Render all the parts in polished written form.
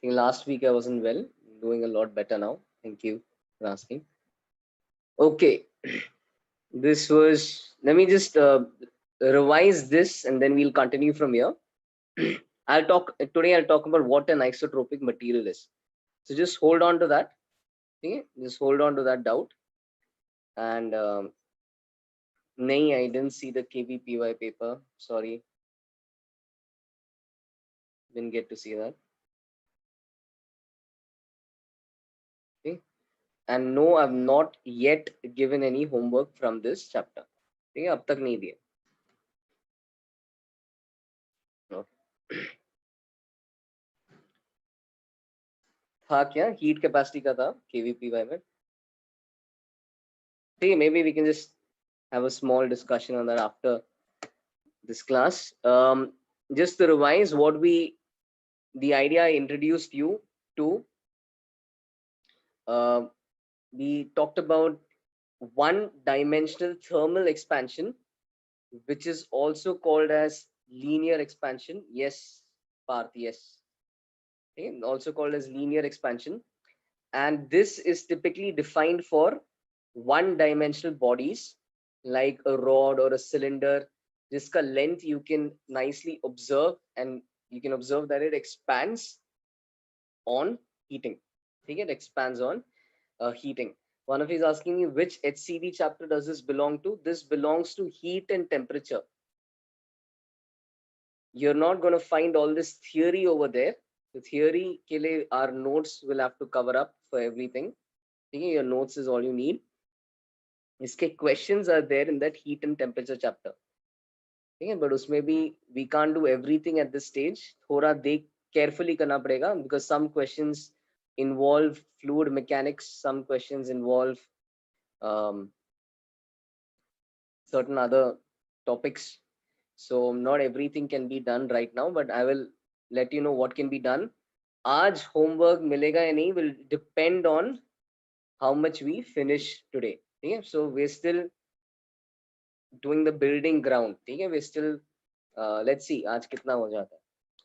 think last week I wasn't well, doing a lot better now. Thank you for asking. Okay, this was, let me just revise this and then we'll continue from here. Today I'll talk about what an isotropic material is. So just hold on to that. Okay, just hold on to that doubt. And I didn't see the KVPY paper. Sorry, didn't get to see that. Okay, and no, I've not yet given any homework from this chapter. Okay, अब तक नहीं दिए. था क्या heat capacity का था KVPY में. Okay, maybe we can just have a small discussion on that after this class. Just to revise the idea I introduced you to, we talked about one-dimensional thermal expansion, which is also called as linear expansion. Yes, Parth, yes. Okay, also called as linear expansion. And this is typically defined for one-dimensional bodies like a rod or a cylinder. Jiska length you can nicely observe, and you can observe that it expands on heating. Okay, it expands on heating. One of you is asking me which HCD chapter does this belong to? This belongs to heat and temperature. You're not going to find all this theory over there. The theory ke liye our notes will have to cover up for everything. Okay, your notes is all you need. Iske questions are there in that heat and temperature chapter. Okay, but usme bhi we can't do everything at this stage. Thoda dekh carefully karna padega because some questions involve fluid mechanics, some questions involve certain other topics. So not everything can be done right now, but I will let you know what can be done. Aaj homework milega ya nahi will depend on how much we finish today. Okay, so we're still doing the building ground. Okay, we're still let's see aaj kitna ho jata hai.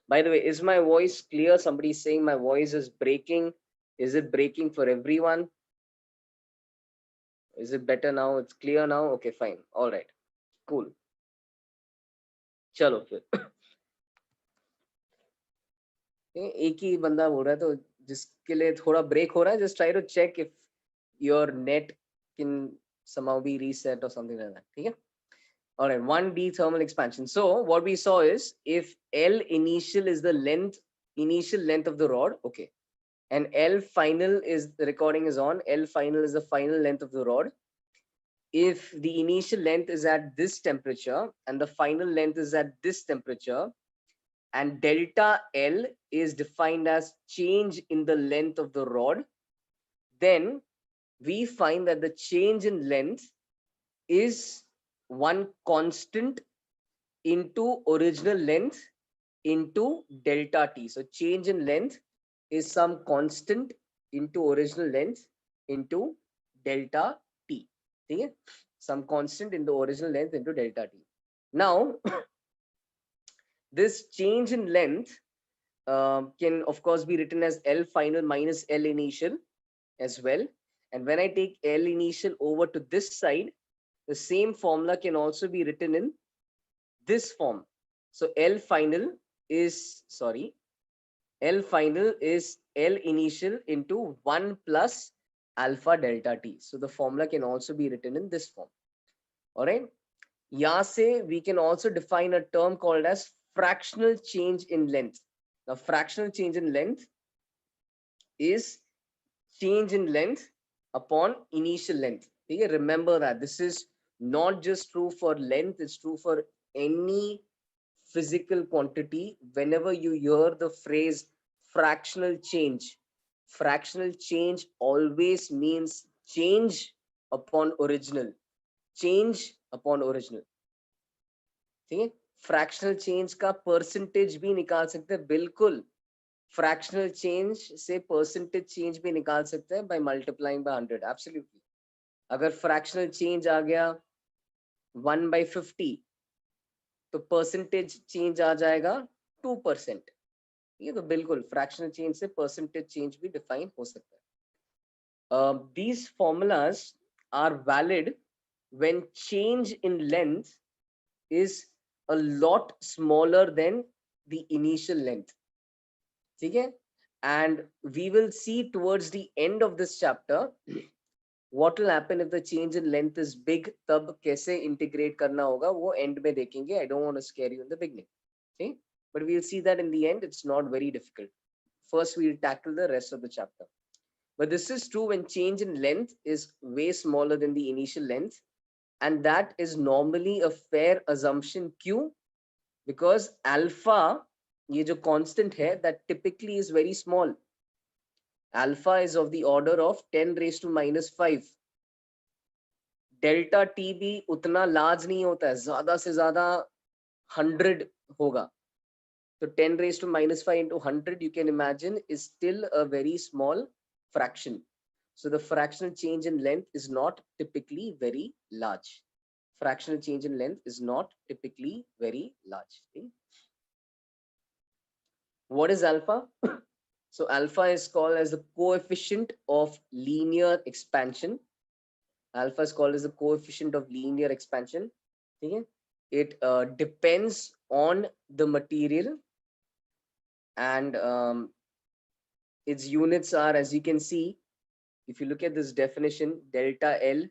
By the way, is my voice clear? Somebody is saying my voice is breaking. Is it breaking for everyone? Is it better now? It's clear now. Okay, fine. All right, cool. चलो फिर एक ही बंदा बोल रहा है तो जिसके लिए थोड़ा ब्रेक हो रहा है, just try to check if your net can somehow be reset or something like that. ठीक है? All right, 1D thermal expansion. So what we saw is if L initial is the initial length of the rod, okay, and L final is, the recording is on, L final is the final length of the rod. If the initial length is at this temperature and the final length is at this temperature, and delta L is defined as change in the length of the rod, then we find that the change in length is one constant into original length into delta T. So change in length is some constant into original length into delta T. Okay? Some constant in the original length into delta T. Now, this change in length can of course be written as L final minus L initial as well. And when I take L initial over to this side, the same formula can also be written in this form. So L final is L initial into 1 plus alpha delta T. So the formula can also be written in this form. All right. Yahan se we can also define a term called as fractional change in length. Now, fractional change in length is change in length upon initial length. Okay, remember that this is not just true for length, it's true for any physical quantity. Whenever you hear the phrase fractional change always means change upon original. Change upon original. ठीक है? Fractional change का percentage भी निकाल सकते हैं, बिल्कुल. Fractional change से percentage change भी निकाल सकते हैं by multiplying by 100. Absolutely. अगर fractional change आ गया 1/50, तो percentage change आ जाएगा 2%. ये तो बिल्कुल फ्रैक्शनल चेंज से परसेंटेज चेंज भी डिफाइन हो सकता है. These formulas are valid when change in length is a lot smaller than the initial length. ठीक है? And we will see towards the end of this chapter what will happen if the change in length is big. तब कैसे integrate करना होगा वो end में देखेंगे. I don't want to scare you in the beginning. Okay? But we'll see that in the end. It's not very difficult. First, we'll tackle the rest of the chapter. But this is true when change in length is way smaller than the initial length. And that is normally a fair assumption Q, because alpha, ये जो constant है, that typically is very small. Alpha is of the order of 10 raised to minus 5. Delta T भी उतना large नहीं होता है, ज़्यादा से ज़्यादा 100 होगा. So 10 raised to minus 5 into 100, you can imagine, is still a very small fraction. So the fractional change in length is not typically very large. Fractional change in length is not typically very large. Okay? What is alpha? So alpha is called as the coefficient of linear expansion. Alpha is called as the coefficient of linear expansion. Okay? It depends on the material, and its units are, as you can see, if you look at this definition, delta L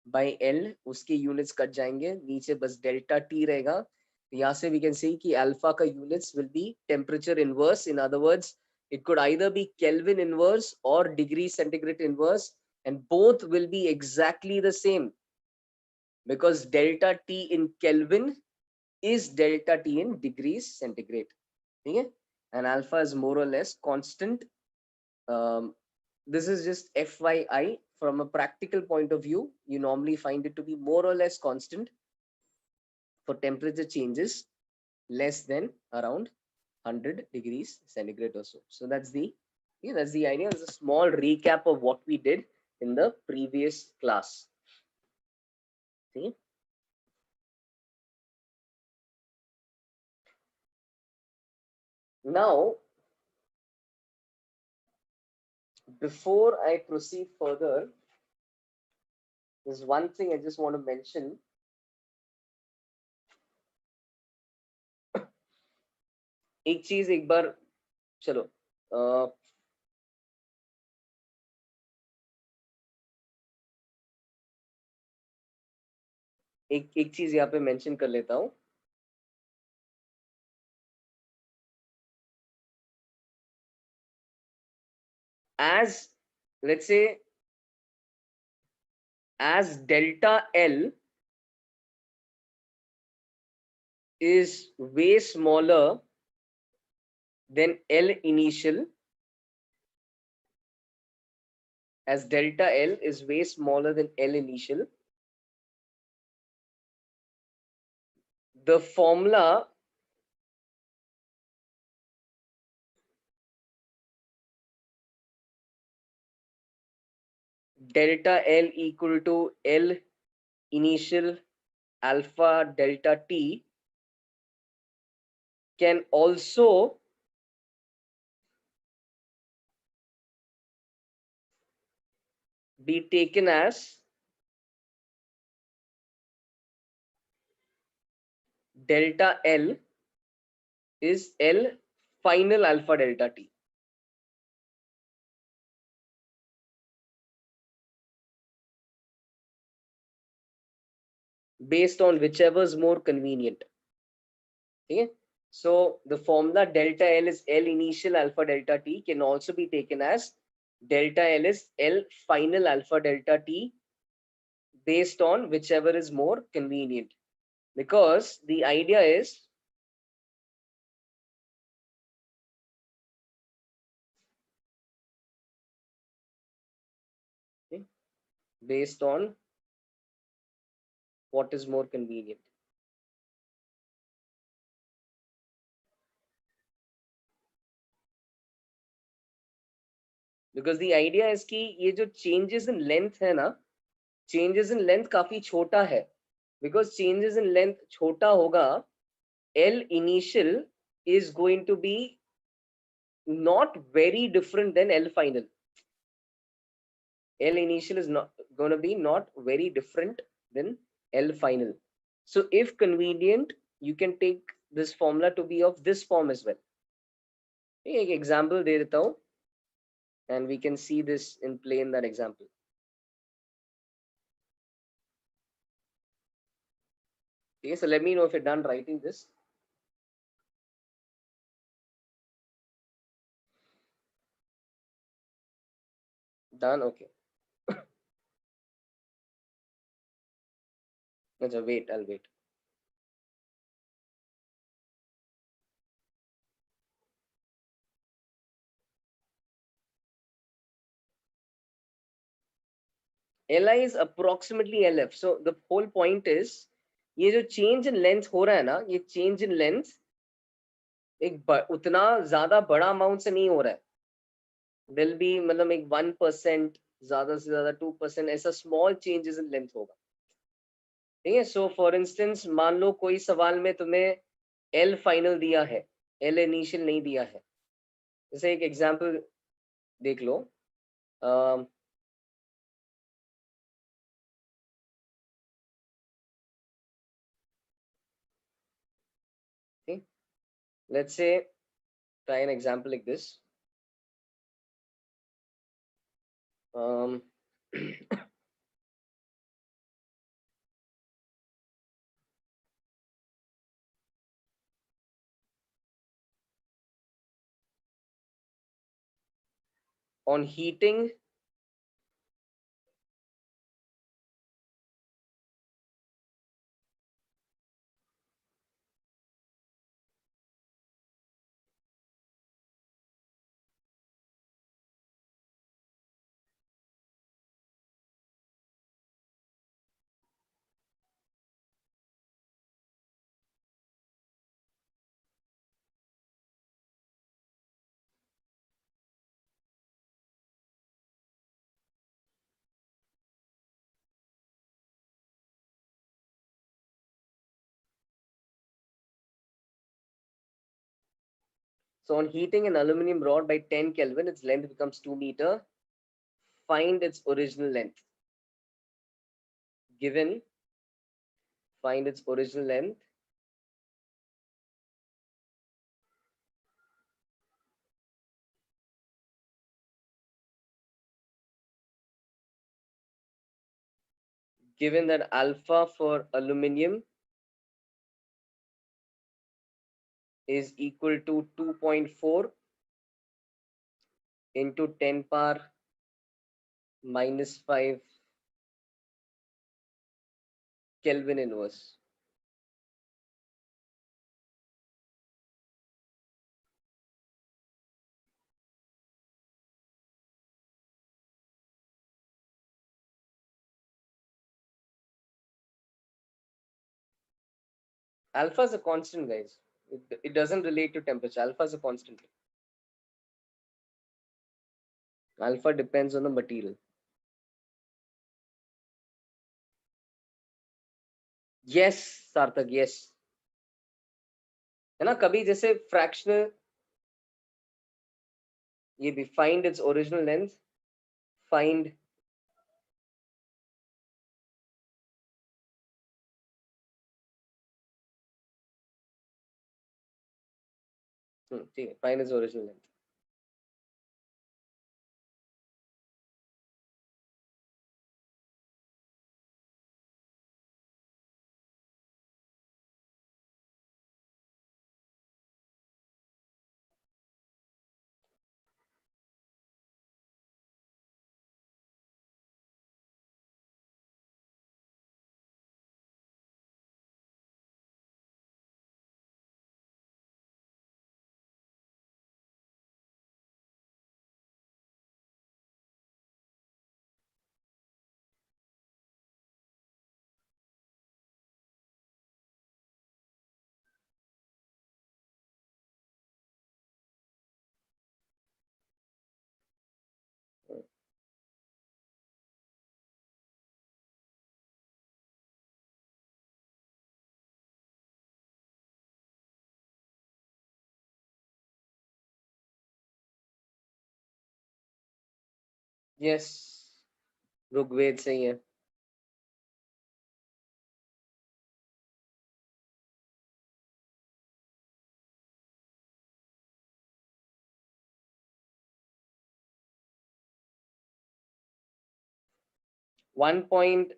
by L, उसके units cut जाएंगे, नीचे बस delta T रहेगा. यहाँ से we can see कि alpha का units will be temperature inverse. In other words, it could either be Kelvin inverse or degree centigrade inverse, and both will be exactly the same, because delta T in Kelvin is delta T in degrees centigrade. Okay? And alpha is more or less constant. This is just FYI. From a practical point of view, you normally find it to be more or less constant for temperature changes less than around 100 degrees centigrade or so. So that's the idea. It's a small recap of what we did in the previous class. See? Now, before I proceed further, there's one thing I just want to mention. एक चीज एक बार चलो एक चीज यहाँ पे mention कर लेता हूँ. As let's say, as delta L is way smaller than L initial, as delta L is way smaller than L initial, the formula delta L equal to L initial alpha delta T can also be taken as delta L is L final alpha delta T. Based on whichever is more convenient. Okay? So the formula delta L is L initial alpha delta T can also be taken as delta L is L final alpha delta T, based on whichever is more convenient. Because the idea is based on what is more convenient. Because the idea is कि ये जो changes in length है ना, changes in length काफी छोटा है. Because changes in length छोटा होगा, L initial is going to be not very different than L final. L initial is not going to be not very different than L final. So if convenient, you can take this formula to be of this form as well. एक example दे देता हूँ, and we can see this in play in that example. Okay, so let me know if you're done writing this. Done, okay. Wait, I'll wait. Li is approximately Lf. So the whole point is, ये जो change in length हो रहा है ना, ये change in length एक उतना ज्यादा बड़ा amount से नहीं हो रहा है. Will be मतलब एक 1%, ज्यादा से ज्यादा 2%, ऐसा small changes in length होगा. ठीक है. So for instance, मान लो कोई सवाल में तुम्हें L final दिया है, L initial नहीं दिया है. जैसे एक एग्जाम्पल देख लो. Okay. Let's say, try an example like this. On heating, so on heating an aluminum rod by 10 Kelvin, its length becomes 2 meter. Find its original length. Given, find its original length. Given that alpha for aluminium is equal to 2.4 into 10 power minus 5 Kelvin inverse. Alpha is a constant, guys. It doesn't relate to temperature. Alpha is a constant. Alpha depends on the material. Yes, Sarthak, yes. है ना, कभी जैसे fractional, ये भी find its original length, find ठीक है, find its original length. Yes, Rigveda सही है. वन पॉइंट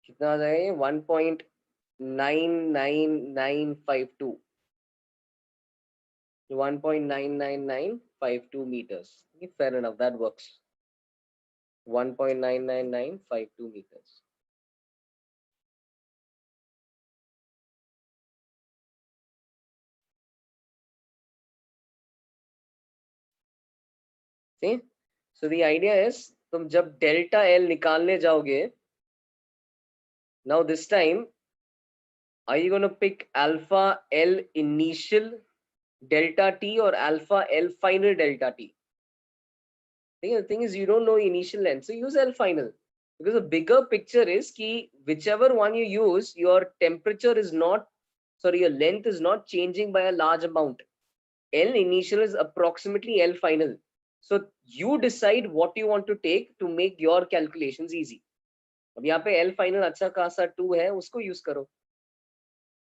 कितना आ जाएगा ये? 1.99952. 1.99952 meters. Fair enough, that works. 1.99952 meters. See? So the idea is, तुम जब delta L निकालने जाओगे, now this time, are you going to pick alpha L initial delta T or alpha L final delta T? The thing is, you don't know initial length, so use L final. Because the bigger picture is ki whichever one you use, your temperature is not, sorry, your length is not changing by a large amount. L initial is approximately L final. So you decide what you want to take to make your calculations easy. अब यहाँ पे L final अच्छा खासा 2 है, उसको use करो.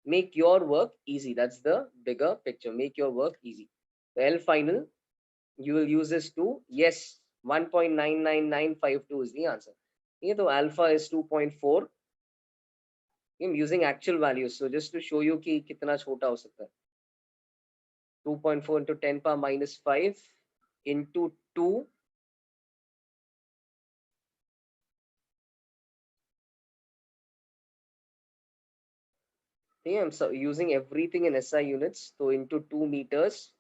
Make your work easy. That's the bigger picture. Make your work easy. The L final, you will use this to, yes, 1.99952 is the answer. ये तो alpha is 2.4. I'm using actual values, so just to show you कि कितना छोटा हो सकता है. 2.4 into 10 power minus 5 into 2. I'm so using everything in SI units, so into 2 meters,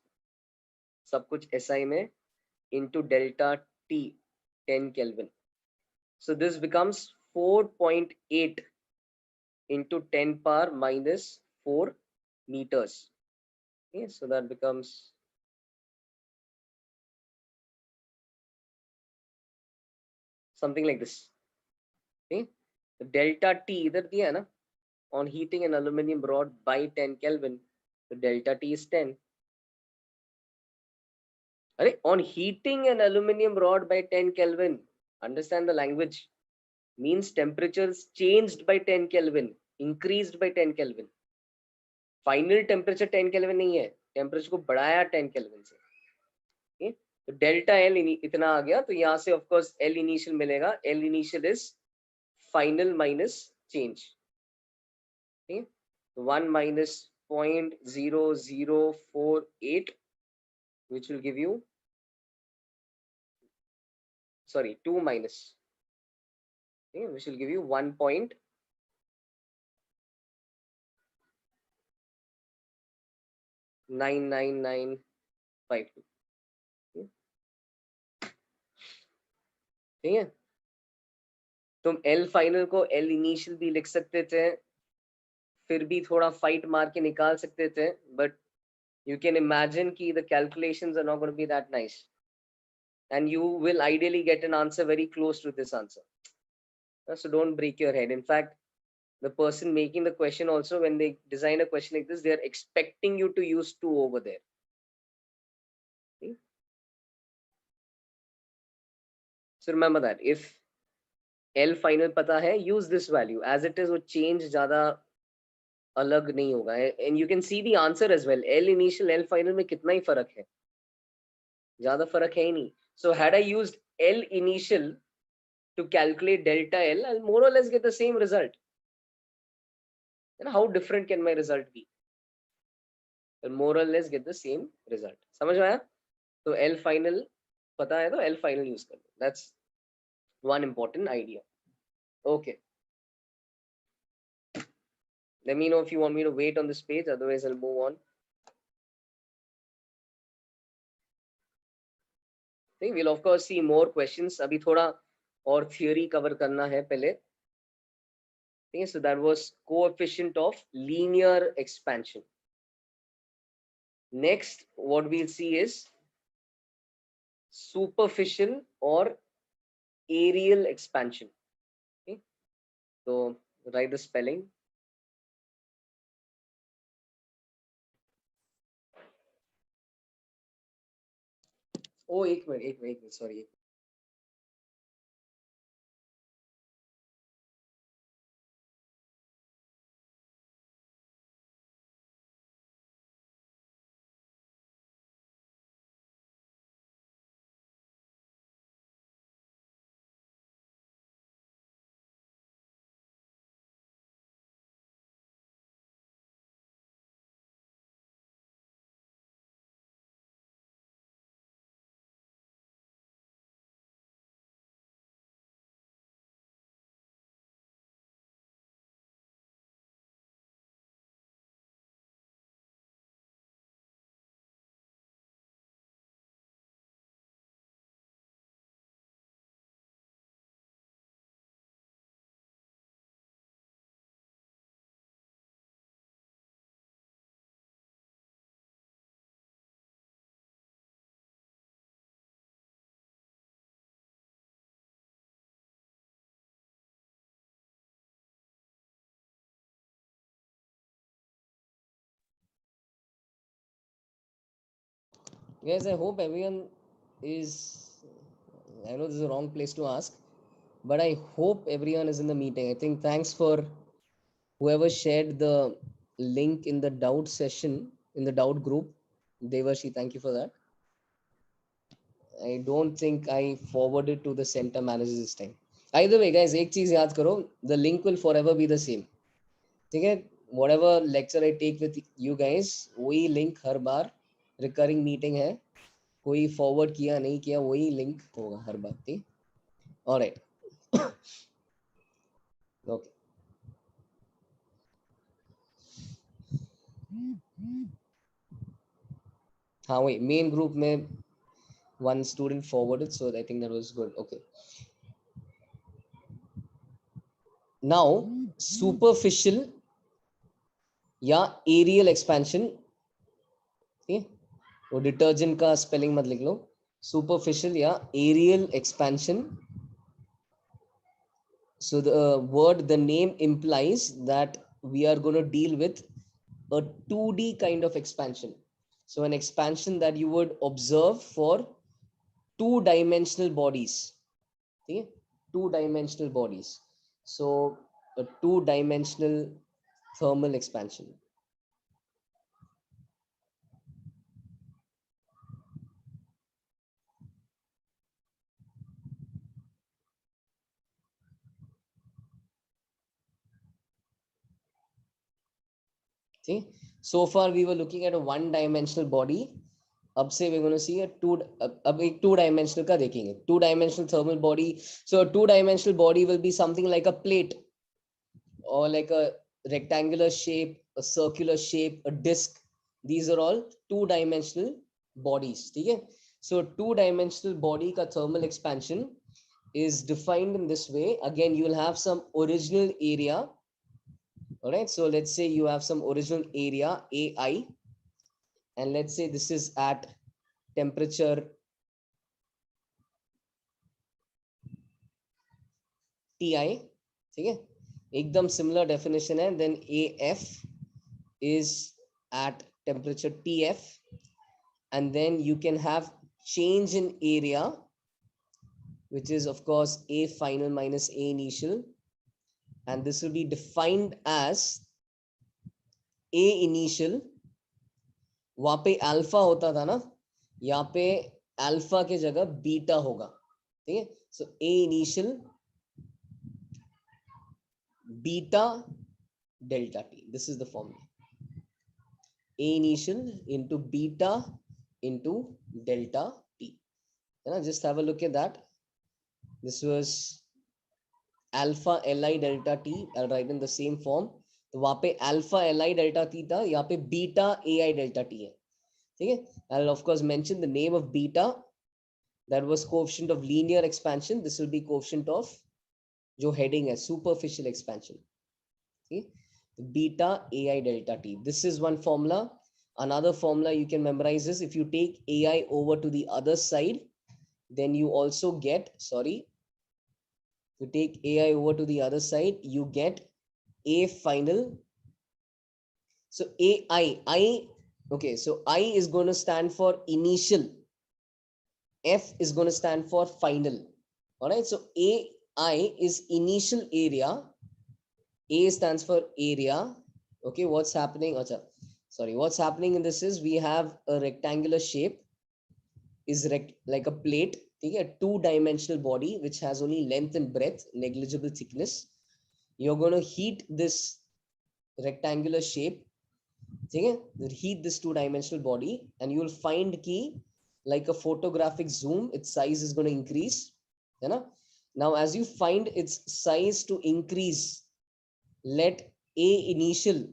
सब कुछ SI में, into delta T, 10 Kelvin. So this becomes 4.8 into 10 power minus 4 meters. Okay, so that becomes something like this. Okay, the delta T इधर दिया है ना, on heating an aluminum rod by 10 Kelvin, the delta T is 10. Right? On heating an aluminum rod by 10 Kelvin, understand the language, means temperatures changed by 10 Kelvin, increased by 10 Kelvin. Final temperature 10 Kelvin नहीं है, temperature को बढ़ाया 10 Kelvin से. Okay? तो delta L इतना आ गया, तो यहाँ से ऑफ कोर्स एल इनिशियल मिलेगा. L initial is final minus change. 1 minus 0.0048, which will give you, sorry, 2 minus, okay, which will give you 1.99952. ठीक है, तुम एल फाइनल को एल इनिशियल भी लिख सकते थे, फिर भी थोड़ा फाइट मार के निकाल सकते थे, but you can imagine ki the calculations are not going to be that nice, and you will ideally get an answer very close to this answer. So don't break your head. In fact, the person making the question also, when they design a question like this, they are expecting you to use 2 over there. Okay? So remember that if L final पता है, use this value as it is. वो change ज़्यादा अलग नहीं होगा, and you can see the answer as well. L initial L final में कितना ही फर्क है, ज़्यादा फर्क है ही नहीं. So had I used L initial to calculate delta L, I'll more or less get the same result. And how different can my result be? I'll more or less get the same result. समझ में आया? तो L final पता है तो L final use कर लो. That's one important idea. Okay. Let me know if you want me to wait on this page, otherwise I'll move on. Okay, we'll of course see more questions. अभी थोड़ा और theory cover करना है पहले. Okay, so that was coefficient of linear expansion. Next, what we'll see is superficial or aerial expansion. Okay, so write the spelling. Oh, एक minute, sorry. Guys, I hope everyone is, I know this is a wrong place to ask, but I hope everyone is in the meeting. I think thanks for whoever shared the link in the doubt session, in the doubt group. Devashi, thank you for that. I don't think I forwarded to the center manager this time. Either way, guys, एक चीज याद करो, the link will forever be the same. ठीक है, whatever lecture I take with you guys, वही link हर बार recurring meeting है, कोई forward किया नहीं किया वही link होगा हर बार. ठीक, alright. Okay. हाँ वही main group में one student forwarded, so I think that was good. Okay. Now superficial या aerial expansion. ठीक, वो डिटर्जेंट का स्पेलिंग मत लिख लो. सुपरफिशियल या aerial expansion. So the word, the name implies that we are going to deal with a 2D kind of expansion. So an expansion that you would observe for two-dimensional bodies. Okay? Two-dimensional bodies. So a two-dimensional thermal expansion. See, so far we were looking at a one-dimensional body. अब से we're going to see a अब एक two-dimensional का देखेंगे. Two-dimensional thermal body. So a two-dimensional body will be something like a plate, or like a rectangular shape, a circular shape, a disc. These are all two-dimensional bodies. ठीक है? So two-dimensional body का thermal expansion is defined in this way. Again, you will have some original area. All right, so let's say you have some original area AI, and let's say this is at temperature TI. ठीक है, एकदम similar definition है. Then AF is at temperature TF, and then you can have change in area, which is of course A final minus A initial, and this will be defined as A initial. वहां पे alpha होता था ना, यहाँ पे alpha के जगह beta होगा. ठीक है, सो A initial beta delta T. This is the formula. A initial into beta into delta T. Just have a look at that. This was alpha Li delta T. I'll write in the same form. तो वहां पे alpha Li delta T था, यहाँ पे beta Ai delta T है. ठीक है, I'll of course mention the name of beta. That was coefficient of linear expansion. This will be coefficient of जो heading है superficial expansion. Okay, beta Ai delta T. This is one formula. Another formula you can memorize is if you take Ai over to the other side, then you also get, sorry, you take AI over to the other side, you get A final. So I, okay, so I is going to stand for initial, F is going to stand for final. All right, so AI is initial area, A stands for area. Okay, what's happening? Sorry, what's happening in this is we have a rectangular shape, is like a plate. A two-dimensional body which has only length and breadth, negligible thickness. You're going to heat this rectangular shape. Heat this two-dimensional body, and you will find key like a photographic zoom, its size is going to increase. Now, as you find its size to increase, let A initial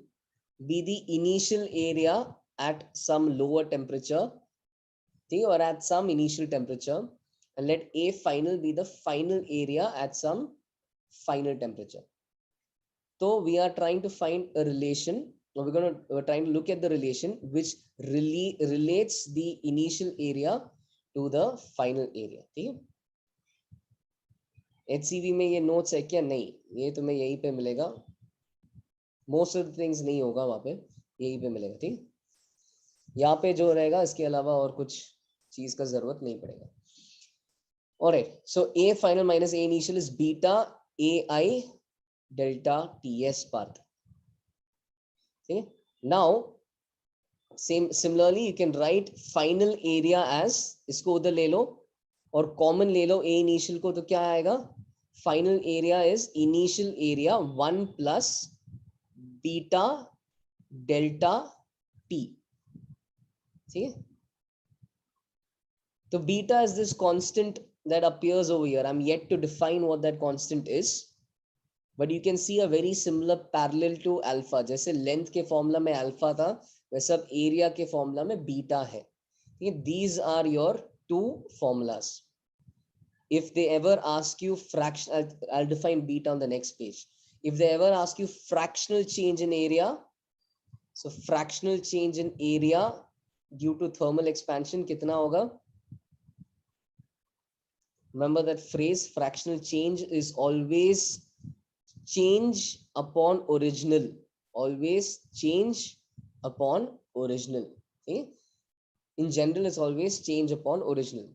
be the initial area at some lower temperature, or at some initial temperature, and let A final be the final area at some final temperature. So we are trying to find a relation, or we're trying to look at the relation which relates the initial area to the final area. ठीक है, HCV में ये notes है क्या? नहीं, ये तुम्हें यहीं पे मिलेगा. Most of the things नहीं होगा वहाँ पे, यहीं पे मिलेगा. ठीक, यहाँ पे जो रहेगा इसके अलावा और कुछ चीज का जरूरत नहीं पड़ेगा. Alright, so A final minus A initial is beta AI delta TS path. Okay, now similarly you can write final area as, इसको उधर ले लो और common ले लो A initial को, तो क्या आएगा? Final area is initial area 1 plus beta delta T. See, so beta is this constant that appears over here. I'm yet to define what that constant is, but you can see a very similar parallel to alpha. जैसे length के formula में alpha था, वैसे अब area के formula में beta है. These are your two formulas. If they ever ask you fraction, I'll define beta on the next page. If they ever ask you fractional change in area, so fractional change in area due to thermal expansion कितना होगा? Remember that phrase, fractional change is always change upon original. Always change upon original. Okay? In general, it's always change upon original.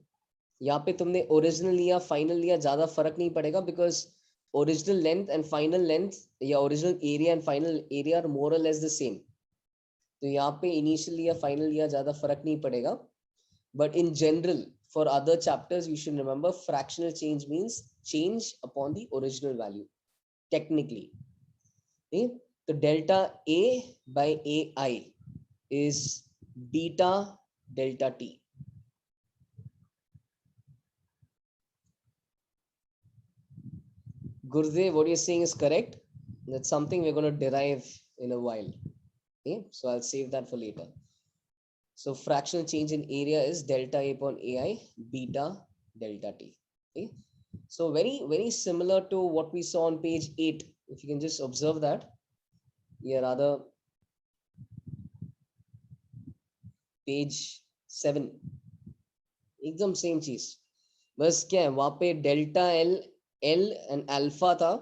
यहाँ पे तुमने original लिया, final लिया, ज़्यादा फर्क नहीं पड़ेगा because original length and final length या original area and final area are more or less the same. तो यहाँ पे initial लिया, final लिया, ज़्यादा फर्क नहीं पड़ेगा. But in general, for other chapters, you should remember fractional change means change upon the original value. Technically, okay? The delta A by AI is beta delta T. Gurdev, what you're saying is correct. That's something we're going to derive in a while. Okay? So I'll save that for later. So fractional change in area is delta A upon AI, beta delta T. Okay? So very similar to what we saw on page 8. If you can just observe that. Yeah, rather page 7. एकदम same चीज. बस क्या है, वहां पे delta L and alpha था.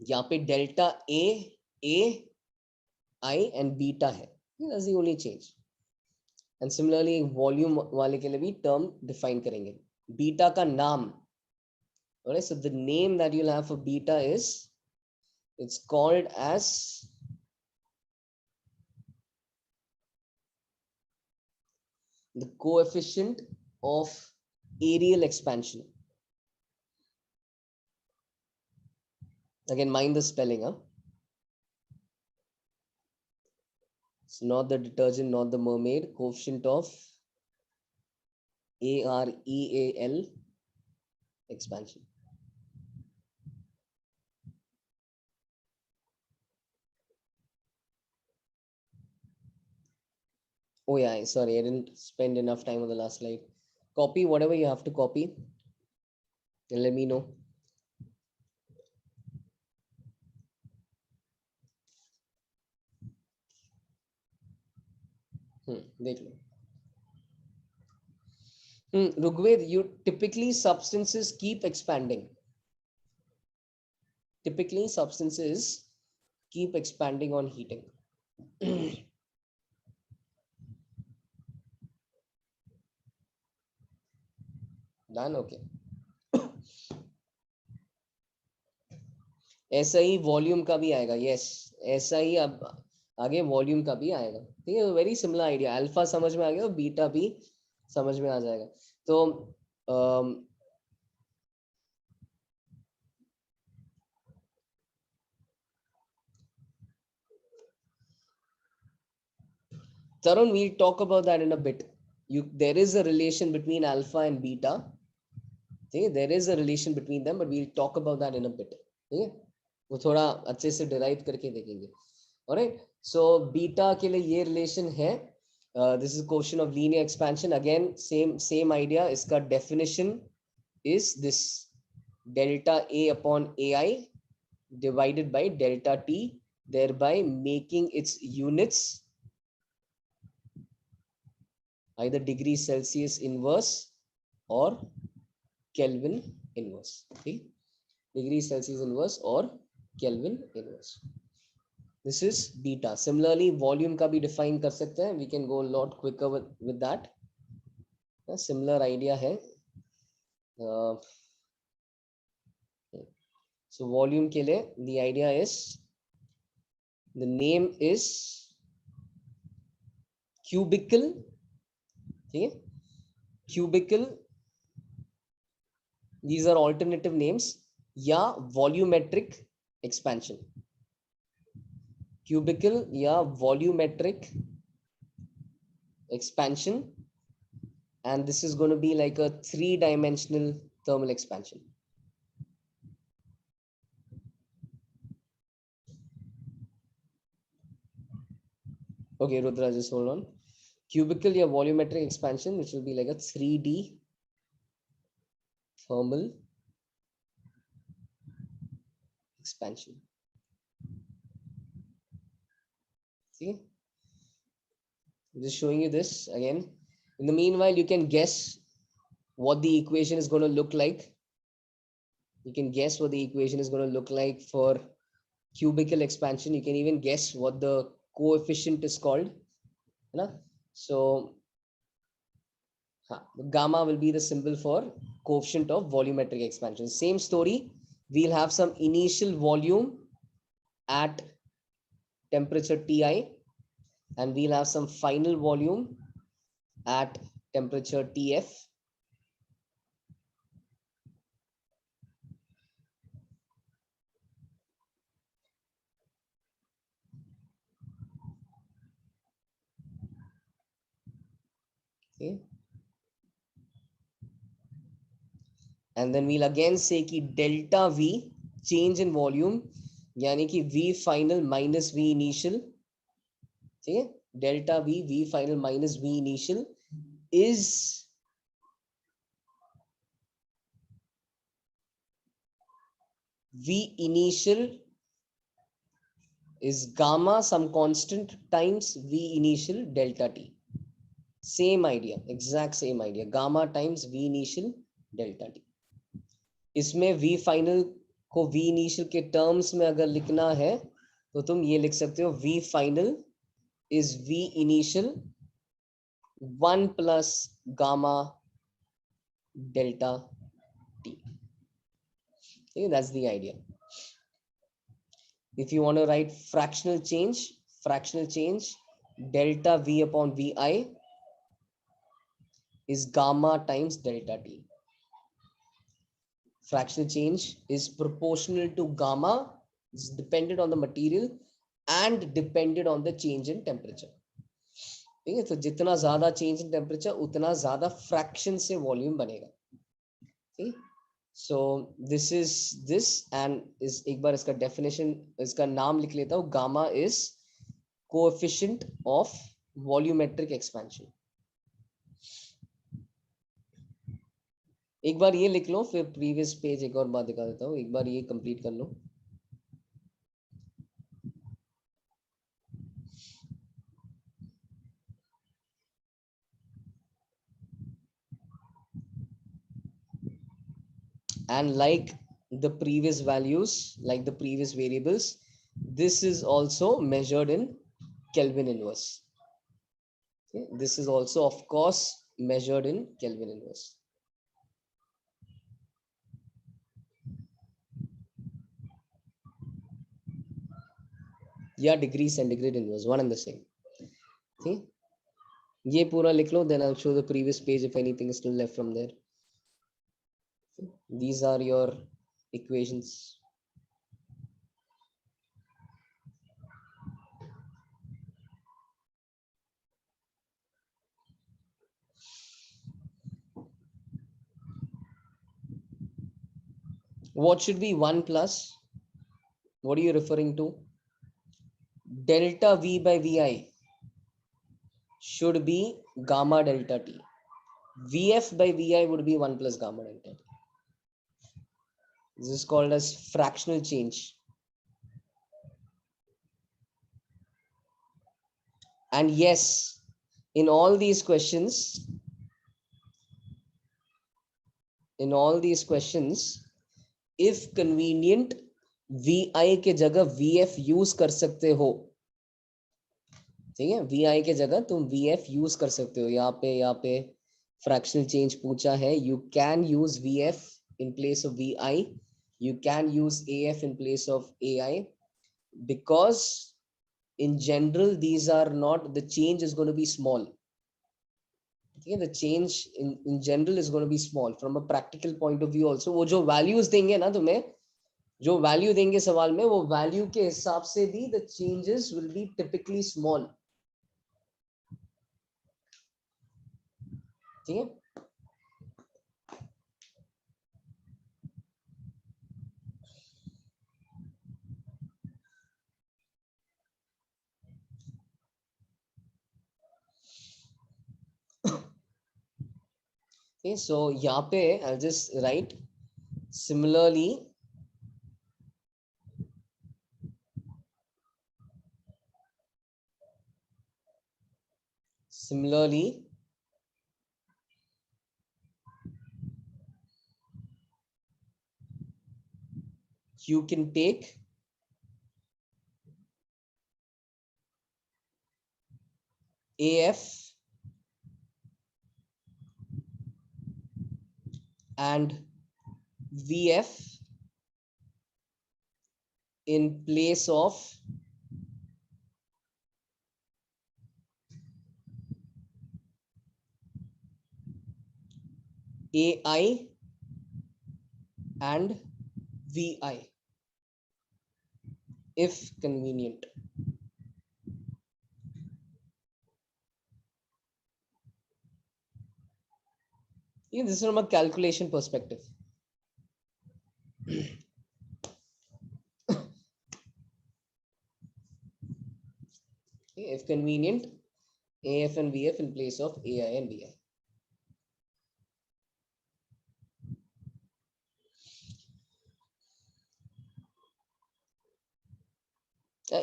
यहाँ पे delta A, I and beta है. That's the only change. And similarly volume वाले के लिए भी term define करेंगे. Beta का नाम. Alright, so the name that you'll have for beta is, it's called as the coefficient of areal expansion. Again, mind the spelling, huh? It's not the detergent, not the mermaid. Coefficient of areal expansion. Oh yeah, sorry, I didn't spend enough time on the last slide. Copy whatever you have to copy and let me know. देख लो. Rugved, you typically substances keep expanding. Typically substances keep expanding on heating. Done? Okay. ऐसा ही volume का भी आएगा. Yes, ऐसा ही अब आगे volume का भी आएगा. ठीक है, वेरी सिमिलर आइडिया. अल्फा समझ में आ गया, बीटा भी समझ में आ जाएगा. तो Tarun, we'll talk about that in a bit. There is a relation between alpha and beta. Okay, there is a relation between them, but we'll talk about that in a bit. Okay, वो थोड़ा अच्छे से derive करके देखेंगे. Alright, so beta के लिए ये relation है. This is quotient of linear expansion. Again, same idea. इसका definition is this delta A upon AI divided by delta T, thereby making its units either degree Celsius inverse or Kelvin inverse. Okay, degree Celsius inverse or Kelvin inverse. This is beta. Similarly, volume का भी define कर सकते हैं. We can go a lot quicker with that. Similar idea है. So volume के लिए the idea is the name is cubical. ठीक है, cubical, these are alternative names, या volumetric expansion. Cubical या volumetric expansion, and this is going to be like a 3-dimensional thermal expansion. Okay, Rudra, just hold on. Cubical या volumetric expansion, which will be like a 3D thermal expansion. See, I'm just showing you this again. In the meanwhile, you can guess what the equation is going to look like. You can guess what the equation is going to look like for cubical expansion. You can even guess what the coefficient is called. So gamma will be the symbol for coefficient of volumetric expansion. Same story. We'll have some initial volume at temperature Ti, and we'll have some final volume at temperature Tf. Okay. And then we'll again say कि delta V, change in volume, यानी कि V final minus V initial, ठीक है, delta V, V final minus V initial is V initial is gamma some constant times V initial delta T. Same idea, exact same idea, gamma times V initial delta T. इसमें V final को V initial के terms में अगर लिखना है तो तुम ये लिख सकते हो V final is V initial 1 plus gamma delta T. Okay, that's the idea. If you want to write fractional change, delta V upon Vi is gamma times delta T. Fractional change is proportional to gamma, is dependent on the material and dependent on the change in temperature. ठीक है, तो जितना ज्यादा change in temperature उतना ज्यादा fraction से volume बनेगा. ठीक, so this is this and is एक बार इसका definition, इसका नाम लिख लेता हूँ. Gamma is coefficient of volumetric expansion. एक बार ये लिख लो, फिर प्रीवियस पेज एक और बार दिखा देता हूँ. एक बार ये कंप्लीट कर लो. And like the previous values, like the previous variables, this is also measured in Kelvin inverse. Okay? This is also, of course, measured in Kelvin inverse. Yeah, degree centigrade inverse, one and the same. Okay? ये पूरा लिख लो, then I'll show the previous page if anything is still left from there. These are your equations. What should be 1 plus? What are you referring to? Delta V by Vi should be gamma delta T. Vf by Vi would be 1 plus gamma delta T. This is called as fractional change. And yes, in all these questions, if convenient, Vi के जगह Vf use कर सकते हो. ठीक है, Vi के जगह तुम Vf use कर सकते हो. यहाँ पे फ्रैक्शनल चेंज पूछा है, you can use VF in place of VI, you can use AF in place of AI, because in general these are not, the change is going to be small. Okay, the change in general is going to be small from a practical point of view also. वो जो values देंगे ना तुम्हें, जो value देंगे सवाल में, वो value के हिसाब से भी the changes will be typically small. ठीक है? Okay, so यहाँ पे I'll just write similarly. Similarly, you can take AF and VF in place of AI and VI if convenient. This is from a calculation perspective. If convenient, AF and VF in place of AI and VI.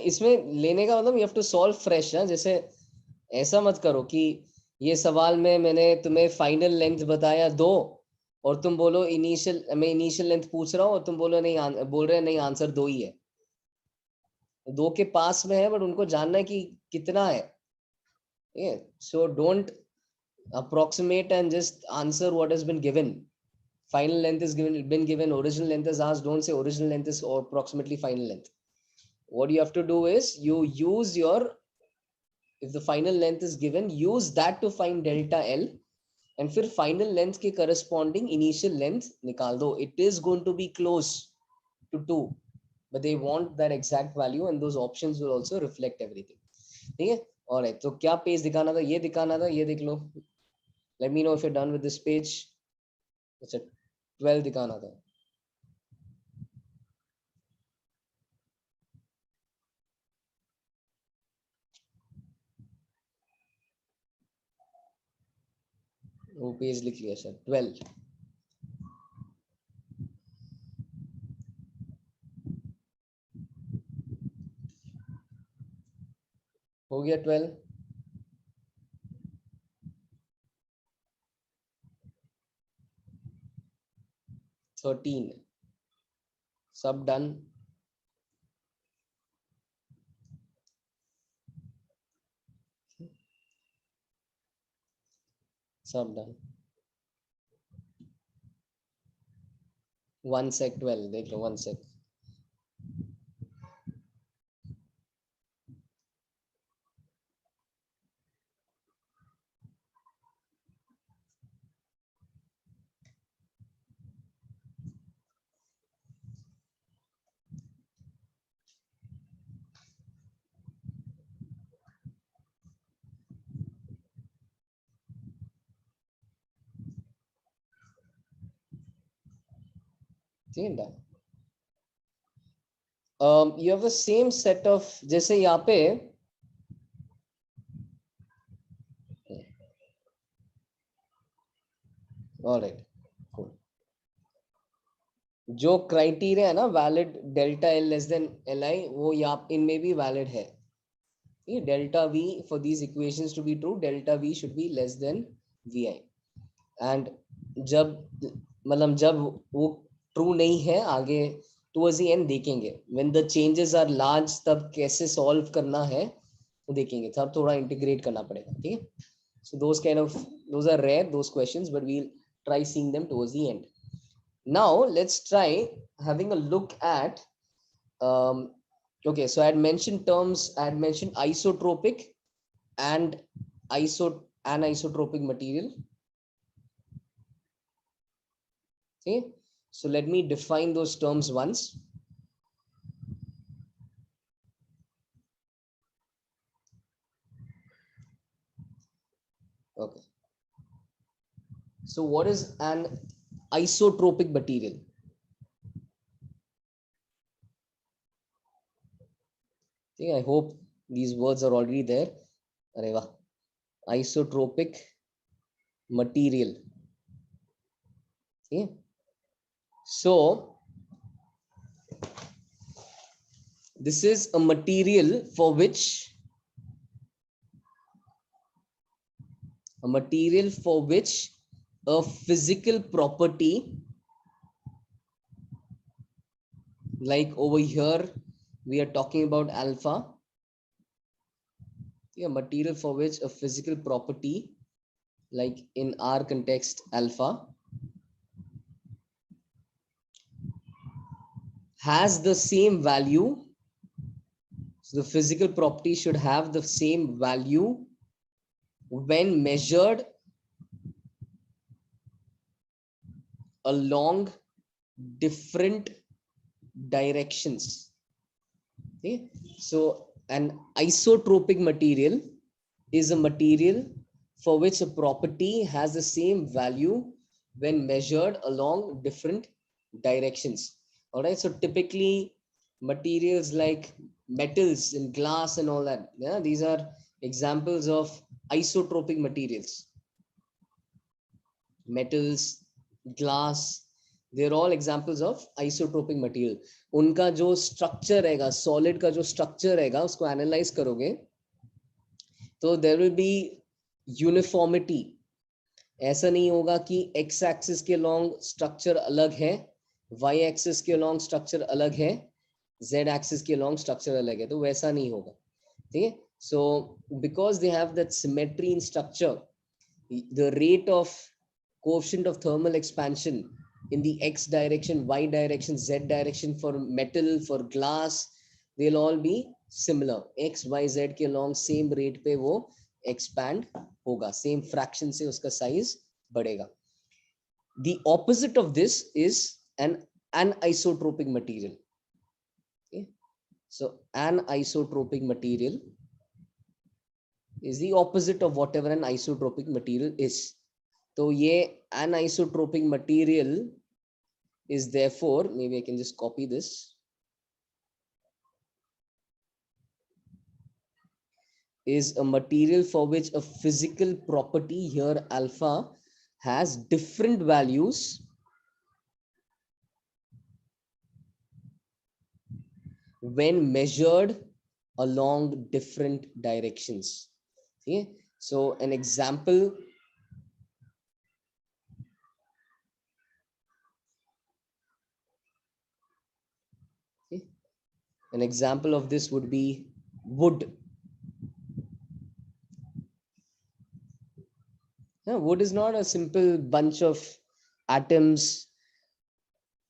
इसमें लेने का मतलब you have to solve fresh है, जैसे ऐसा मत करो कि ये सवाल में मैंने तुम्हें फाइनल लेंथ बताया 2 और तुम बोलो इनिशियल, मैं इनिशियल लेंथ पूछ रहा हूँ और तुम बोलो नहीं, बोल रहे हैं नहीं आंसर 2 ही है, 2 के पास में है बट उनको जानना है कि कितना है. So don't approximate and just answer what has been given. Final length is been given, original length is asked, don't say original length is or approximately final length. What you have to do is you use your, if the final length is given, use that to find delta L and फिर final length के corresponding initial length निकाल दो. It is going to be close to 2, but they want that exact value and those options will also reflect everything. ठीक है? Alright, तो क्या page दिखाना था? ये दिखाना था, ये देख लो. Let me know if you're done with this page. अच्छा 12 दिखाना था. वो पेज लिख लिया सर. 12 हो गया. 12 13 सब डन. सब डन. 1 sec 12 देख लो. 1 sec. Done. You have the same set of, जैसे यहाँ पे alright, cool. जो क्राइटेरिया है ना valid delta L less than L I, वो यहाँ इनमें भी वैलिड है. ये delta V for these equations to be true, delta V should be less than V I. And जब मतलब जब वो ट्रू नहीं है, आगे टुवर्ड्स द एंड देखेंगे when the changes are large, तब कैसे सॉल्व करना है वो देखेंगे. तब थोड़ा इंटीग्रेट करना पड़ेगा. ठीक है? So those are rare, those questions, but we'll try seeing them towards the end. Now let's try having a look at, okay, so I had mentioned isotropic and anisotropic material. Okay, so let me define those terms once. Okay, so what is an isotropic material? Okay, I hope these words are already there. Areva. Isotropic material. Okay, so this is a material for which a physical property, like over here we are talking about alpha, a material for which a physical property, like in our context alpha, has the same value. So the physical property should have the same value when measured along different directions. Okay, so an isotropic material is a material for which a property has the same value when measured along different directions. All right, so typically materials like metals and glass and all that, yeah, these are examples of isotropic materials. Metals, glass, they're all examples of isotropic material. उनका जो structure रहेगा, solid का जो structure रहेगा, उसको analyze करोगे, तो there will be uniformity. ऐसा नहीं होगा कि x axis के along structure अलग है, y axis के along structure अलग है, z axis के along structure अलग है, तो वैसा नहीं होगा. ठीक है? So because they have that symmetry in structure, the rate of coefficient of thermal expansion in the x direction, y direction, z direction for metal, for glass, they'll all be similar. X, Y, Z के along same rate पे वो expand होगा, same fraction से उसका size बढ़ेगा. The opposite of this is an anisotropic material. Okay, so anisotropic material is the opposite of whatever an isotropic material is. So ये anisotropic material is therefore, maybe I can just copy this, is a material for which a physical property, here alpha, has different values when measured along different directions. Okay, so an example, okay, an example of this would be wood. Yeah, wood is not a simple bunch of atoms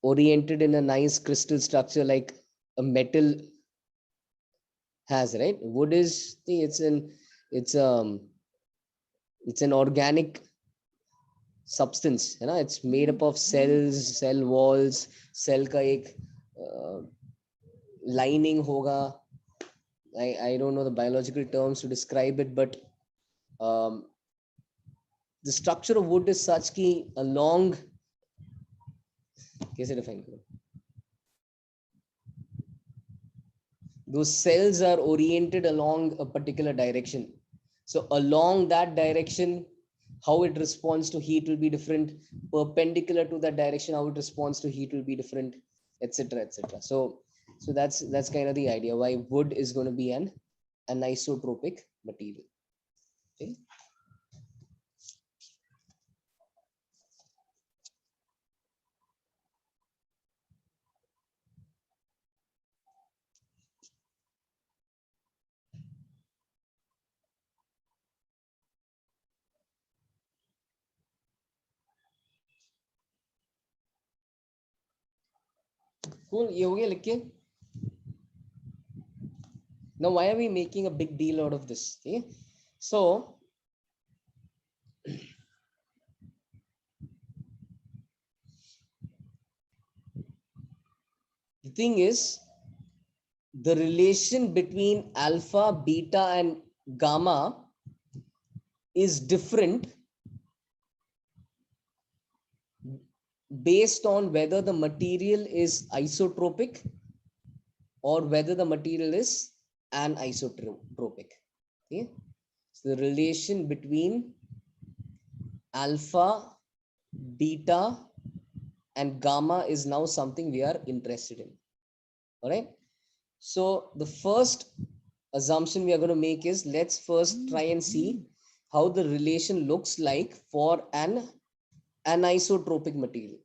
oriented in a nice crystal structure like a metal has, right? Wood is, it's an organic substance, you know, it's made up of cells, cell walls, cell का एक lining होगा. I don't know the biological terms to describe it, but the structure of wood is such कि a long, कैसे define करूं? Those cells are oriented along a particular direction. So along that direction, how it responds to heat will be different. Perpendicular to that direction, how it responds to heat will be different, etc., etc. So that's kind of the idea why wood is going to be an anisotropic material. Okay. cool, ये हो गया लिख के. Now why are we making a big deal out of this? Okay? So the thing is, the relation between alpha, beta, and gamma is different based on whether the material is isotropic or whether the material is anisotropic. Okay? So the relation between alpha, beta, and gamma is now something we are interested in. All right. So the first assumption we are going to make is, let's first try and see how the relation looks like for an anisotropic material.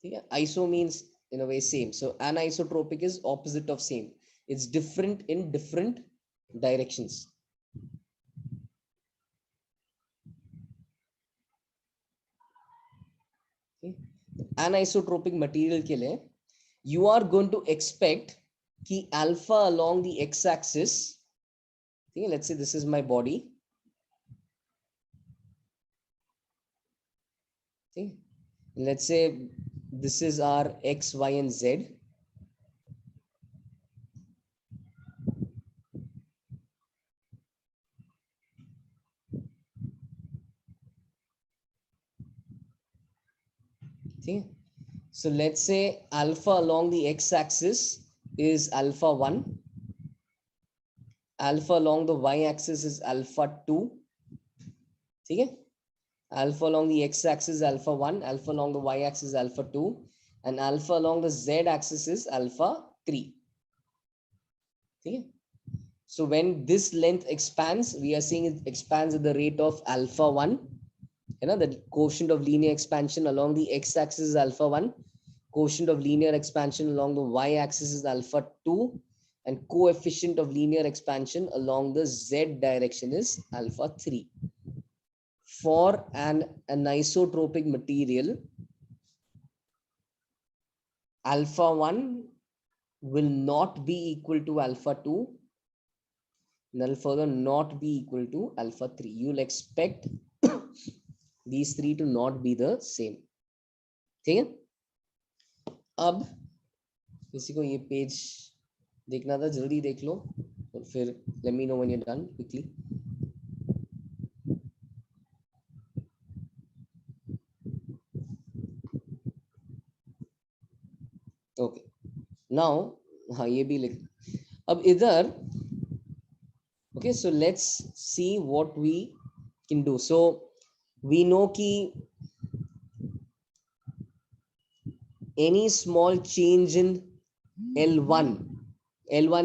Yeah, iso means in a way same. So anisotropic is opposite of same. It's different in different directions. Okay. Anisotropic material के लिए you are going to expect कि alpha along the x-axis, okay, let's say this is my body. Okay. Let's say this is our x, y, and z. Okay. So let's say alpha along the x-axis is alpha 1. Alpha along the y-axis is alpha 2. Okay. Alpha along the x-axis is alpha 1. Alpha along the y-axis is alpha 2. And alpha along the z-axis is alpha 3. Okay. So when this length expands, we are seeing it expands at the rate of alpha 1. You know, the quotient of linear expansion along the x-axis is alpha 1. Quotient of linear expansion along the y-axis is alpha 2. And coefficient of linear expansion along the z direction is alpha 3. For an anisotropic material, alpha 1 will not be equal to alpha 2. And further not be equal to alpha 3. You'll expect these three to not be the same. ठीक है? अब किसी को ये page देखना था, जल्दी देख लो और फिर let me know when you're done quickly. Okay. Now हाँ ये भी लिख. अब इधर okay, so let's see what we can do. So we know कि any small change in L1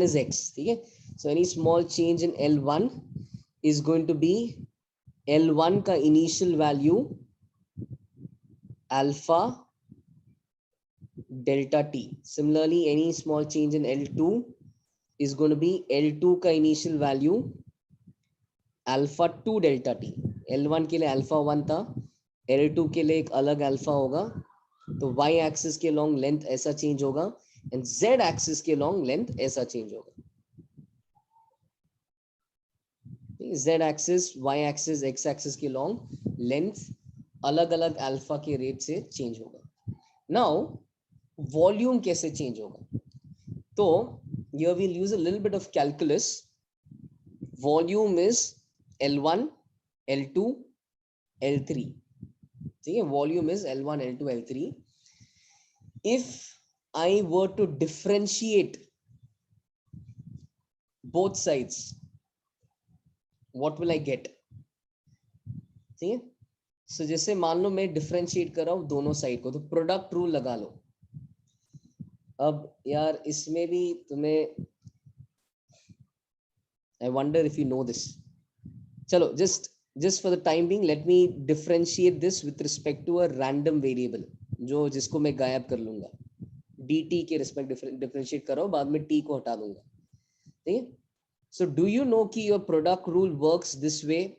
is x. Okay? So any small change in L1 is going to be L1 का initial value alpha delta t. Similarly, any small change in L2 is going to be L2 का initial value alpha 2 delta t. L1 के लिए alpha 1 था, L2 के लिए एक अलग alpha होगा, तो y axis के long length ऐसा change होगा and z axis के long length ऐसा change होगा. Z axis, y axis, x axis के long length अलग अलग alpha के rate से change होगा. Now volume कैसे change होगा? तो here we'll use a little bit of calculus. Volume is L1, L2, L3. See, volume is L1, L2, L3. If I were to differentiate both sides, what will I get? See? So जैसे मान लो मैं differentiate कर रहा हूँ दोनों side को, तो product rule लगा लो. अब यार इसमें भी तुम्हें I wonder if you know this. चलो just for the time being, let me differentiate this with respect to a random variable जो जिसको मैं गायब कर लूंगा. dt के respect differentiate कर रहा हूँ, बाद में t को हटा दूंगा. ठीक है? So do you know कि your product rule works this way?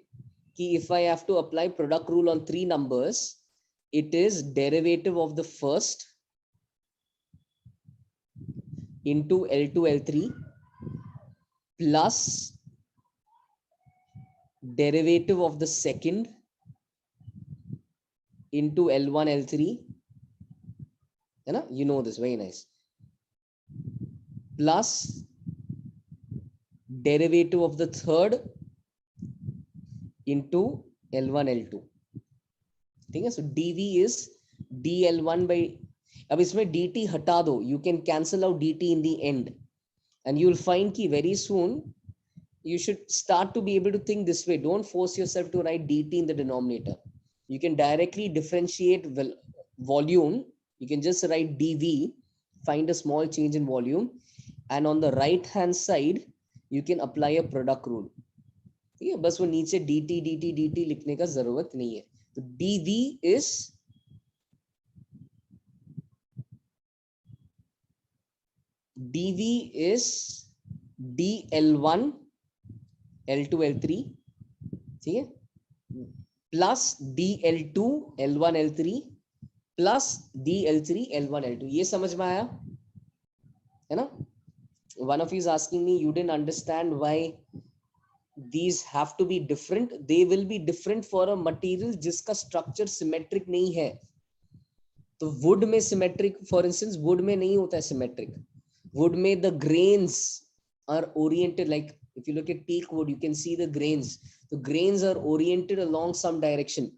कि if I have to apply product rule on 3 numbers, it is derivative of the first into L2 L3 plus derivative of the second into L1 L3, है ना? You know this, very nice. Plus derivative of the third into L1 L2. ठीक है? So dv is dl1 by, अब इसमें dt हटा दो, you can cancel out dt in the end, and you will find कि very soon you should start to be able to think this way. Don't force yourself to write dt in the denominator. You can directly differentiate volume. You can just write dv, find a small change in volume, and on the right hand side you can apply a product rule. ठीक है? बस वो नीचे dt dt dt लिखने का जरूरत नहीं है. तो dv is dl1 L2 L3, ठीक है, plus dl2 L1 L3 plus dl3 L1 L2. ये समझ में आया है ना? One of you is asking me, you didn't understand why these have to be different. They will be different for a material जिसका structure symmetric नहीं है. तो wood में symmetric, for instance, wood में नहीं होता है symmetric. Wood में the grains are oriented, like if you look at teak wood, you can see the grains. The grains are oriented along some direction.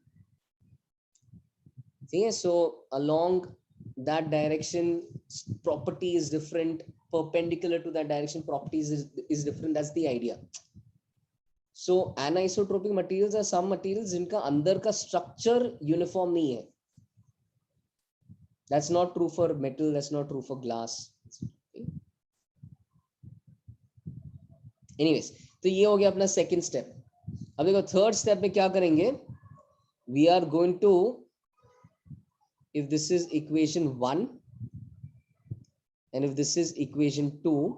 Okay, so along that direction, property is different. Perpendicular to that direction, properties is different. That's the idea. So anisotropic materials are some materials जिनका अंदर का structure uniform नहीं है. That's not true for metal. That's not true for glass. Anyways, तो ये हो गया अपना second step. अब देखो third step में क्या करेंगे? We are going to, if this is equation 1 and if this is equation 2,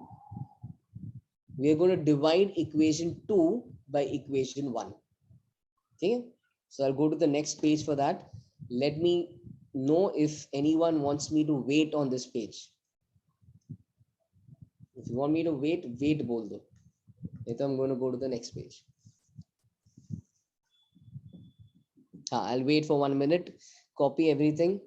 we are going to divide equation 2 by equation 1. Okay, so I'll go to the next page for that. Let me know if anyone wants me to wait on this page. If you want me to wait बोल दो. I'm going to go to the next page. I'll wait for 1 minute, copy everything.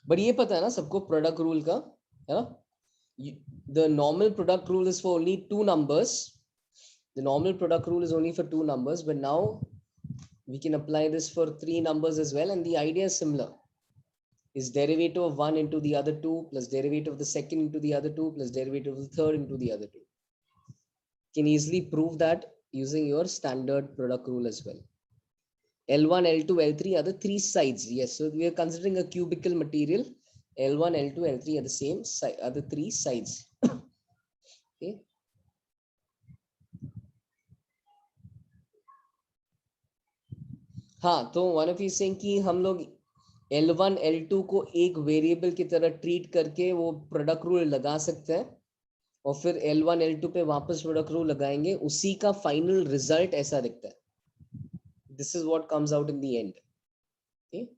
But ये पता है ना सबको product rule का, है ना? The normal product rule is for only 2 numbers. The normal product rule is only for 2 numbers, but now we can apply this for 3 numbers as well, and the idea is similar. Is derivative of 1 into the other 2 plus derivative of the second into the other 2 plus derivative of the third into the other 2. You can easily prove that using your standard product rule as well. L1, L2, L3 are the 3 sides. Yes, so we are considering a cubical material. L1, L2, L3 are the same side, are the 3 sides. Okay. हाँ, तो one of you saying कि हम लोग L1, L2 को एक variable की तरह treat करके वो प्रोडक्ट रूल लगा सकते हैं और फिर L1, L2 पे वापस प्रोडक्ट रूल लगाएंगे, उसी का फाइनल रिजल्ट ऐसा दिखता है. This is what comes out in the end. Okay?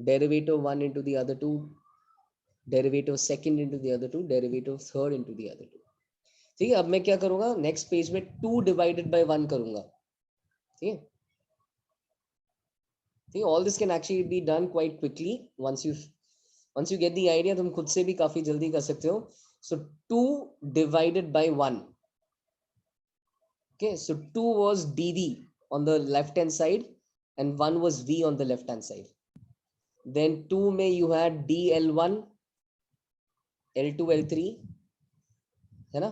Derivative 1 into the other 2, derivative second into the other 2, derivative third into the other 2. ठीक है, अब मैं क्या करूंगा, नेक्स्ट पेज में 2 divided by 1 करूंगा. ठीक है, all this can actually be done quite quickly once you get the idea. तुम खुद से भी काफी जल्दी कर सकते हो. So 2 divided by 1. Okay, so 2 was dv on the left hand side and 1 was v on the left hand side. Then 2 में you had dl1 L2 L3 है ना,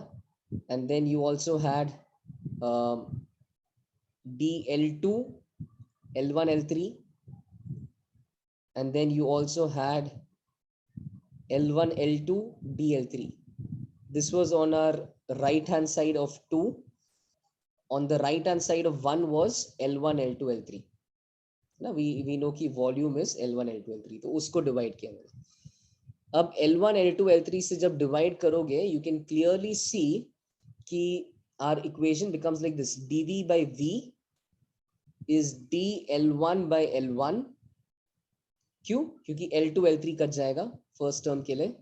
and then you also had dl2 L1 L3, and then you also had L1 L2 dl3. This was on our right hand side of 2. On the right hand side of 1 was L1 L2 L3. Now we know कि volume is L1 L2 L3, तो उसको divide किया मैंने. अब L1 L2 L3 से जब divide करोगे you can clearly see कि our equation becomes like this. dv by v is dl1 by l1. क्यों? क्योंकि L2 L3 कट जाएगा फर्स्ट टर्म के लिए.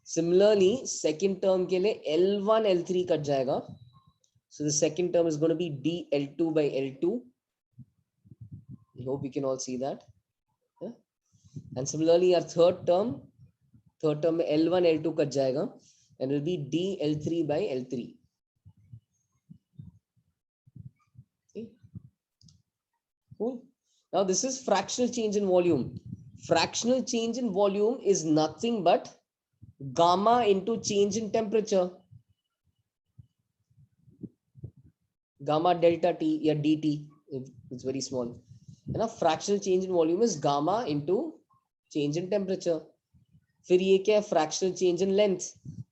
सिमिलरली सेकेंड टर्म के लिए L1 L3 कट जाएगा. So the second term is going to be dl2 by l2. I hope you can all see that. Yeah? And similarly our third term में L1 L2 cut जाएगा and will be dl3 by l3. Okay. Cool. Now this is fractional change in volume. Fractional change in volume is nothing but gamma into change in temperature. Gamma delta T या dt, it's very small. है ना? Fractional change in volume is gamma into change in temperature. फिर ये क्या है? Fractional change in length.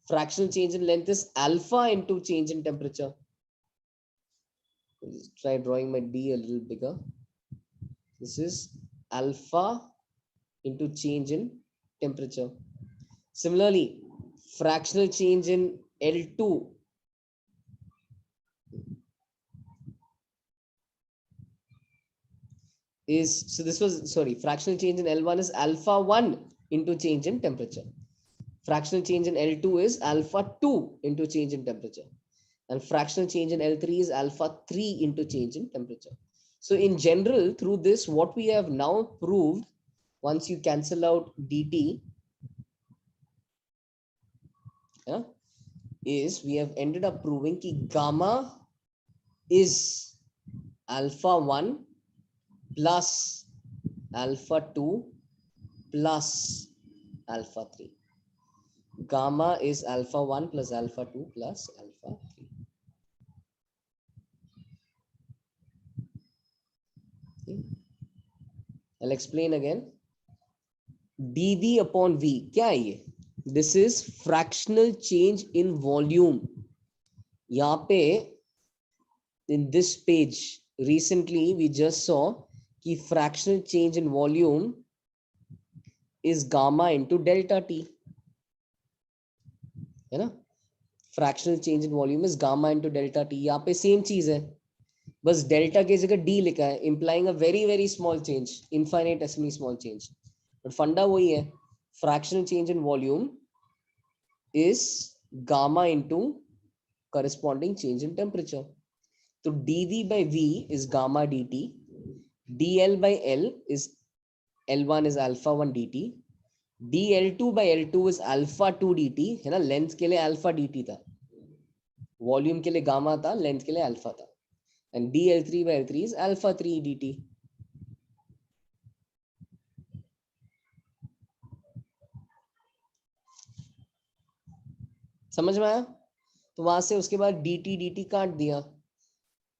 Fractional change in length is alpha into change in temperature. Try drawing my d a little bigger. This is alpha into change in temperature. Similarly, fractional change in L2 is, so this was, sorry, fractional change in L1 is alpha 1 into change in temperature. Fractional change in L2 is alpha 2 into change in temperature. And fractional change in L3 is alpha 3 into change in temperature. So in general, through this, what we have now proved, once you cancel out dt, yeah, is we have ended up proving that gamma is alpha 1 plus alpha 2 plus alpha 3. Gamma is alpha 1 plus alpha 2 plus alpha 3. Okay. I'll explain again. dv upon v क्या है ये? This is fractional change in volume. यहाँ पे in this page recently we just saw कि fractional change in volume is gamma into delta t. है ना? Fractional change in volume is gamma into delta T. यहाँ पे same चीज है, बस डेल्टा की जगह डी लिखा है, implying a very very small change, infinitesimally small change, but फंडा वही है. Fractional change in volume is gamma into corresponding change in temperature. तो dv by v is gamma dt, dl by l is l1 is alpha 1 dt, dl2 by l2 is alpha 2 dt. है ना? Length के लिए alpha dt था, volume के लिए gamma था, length के लिए अल्फा था. And dl3 by l3 is alpha 3 dt. समझ में आया? तो वहां से उसके बाद dt dt काट दिया,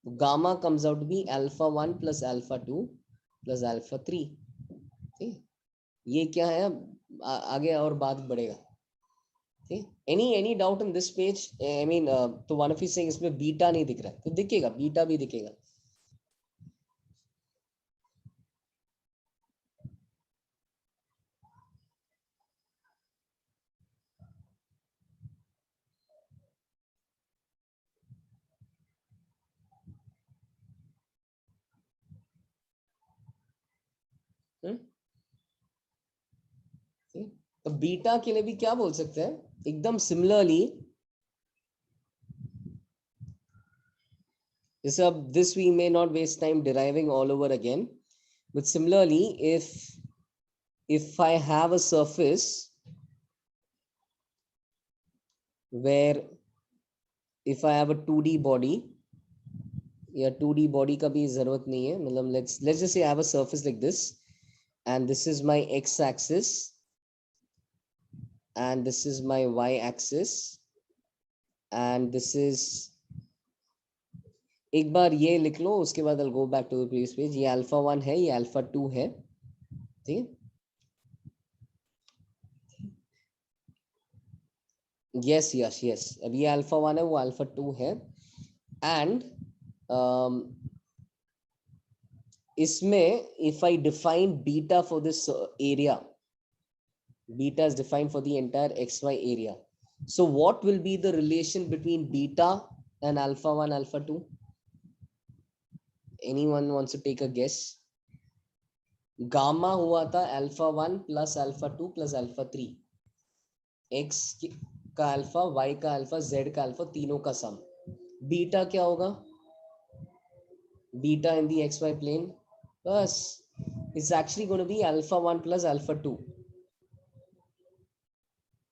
gamma comes out be alpha 1 plus alpha 2 plus alpha 3. ठीक, ये क्या है? आगे और बात बढ़ेगा. ठीक, any doubt in this page? I mean, तो वन ऑफ यू सेइंग इसमें बीटा नहीं दिख रहा है, तो दिखेगा, बीटा भी दिखेगा. तो बीटा के लिए भी क्या बोल सकते हैं? एकदम सिमिलरली, जैसे अब this we may not waste time deriving all over again, but similarly if I have a surface where if I have a 2D body, या 2D body का भी जरूरत नहीं है, मतलब let's just say I have a surface like this and this is my x axis and this is my y axis and this is, एक बार ये लिख लो, उसके बाद I'll go back to the previous page. ये alpha 1 है, ये alpha 2 है. ठीक है? यस यस यस, अब ये अल्फा 1 है, वो अल्फा 2 है. एंड इसमें if I define beta for this area, Beta is defined for the entire XY area. So what will be the relation between beta and alpha 1, alpha 2? Anyone wants to take a guess? Gamma हुआ था alpha 1 plus alpha 2 plus alpha 3. X का alpha, Y का alpha, Z का alpha, तीनों का sum. Beta क्या होगा? Beta in the XY plane. Plus, it's actually going to be alpha 1 plus alpha 2.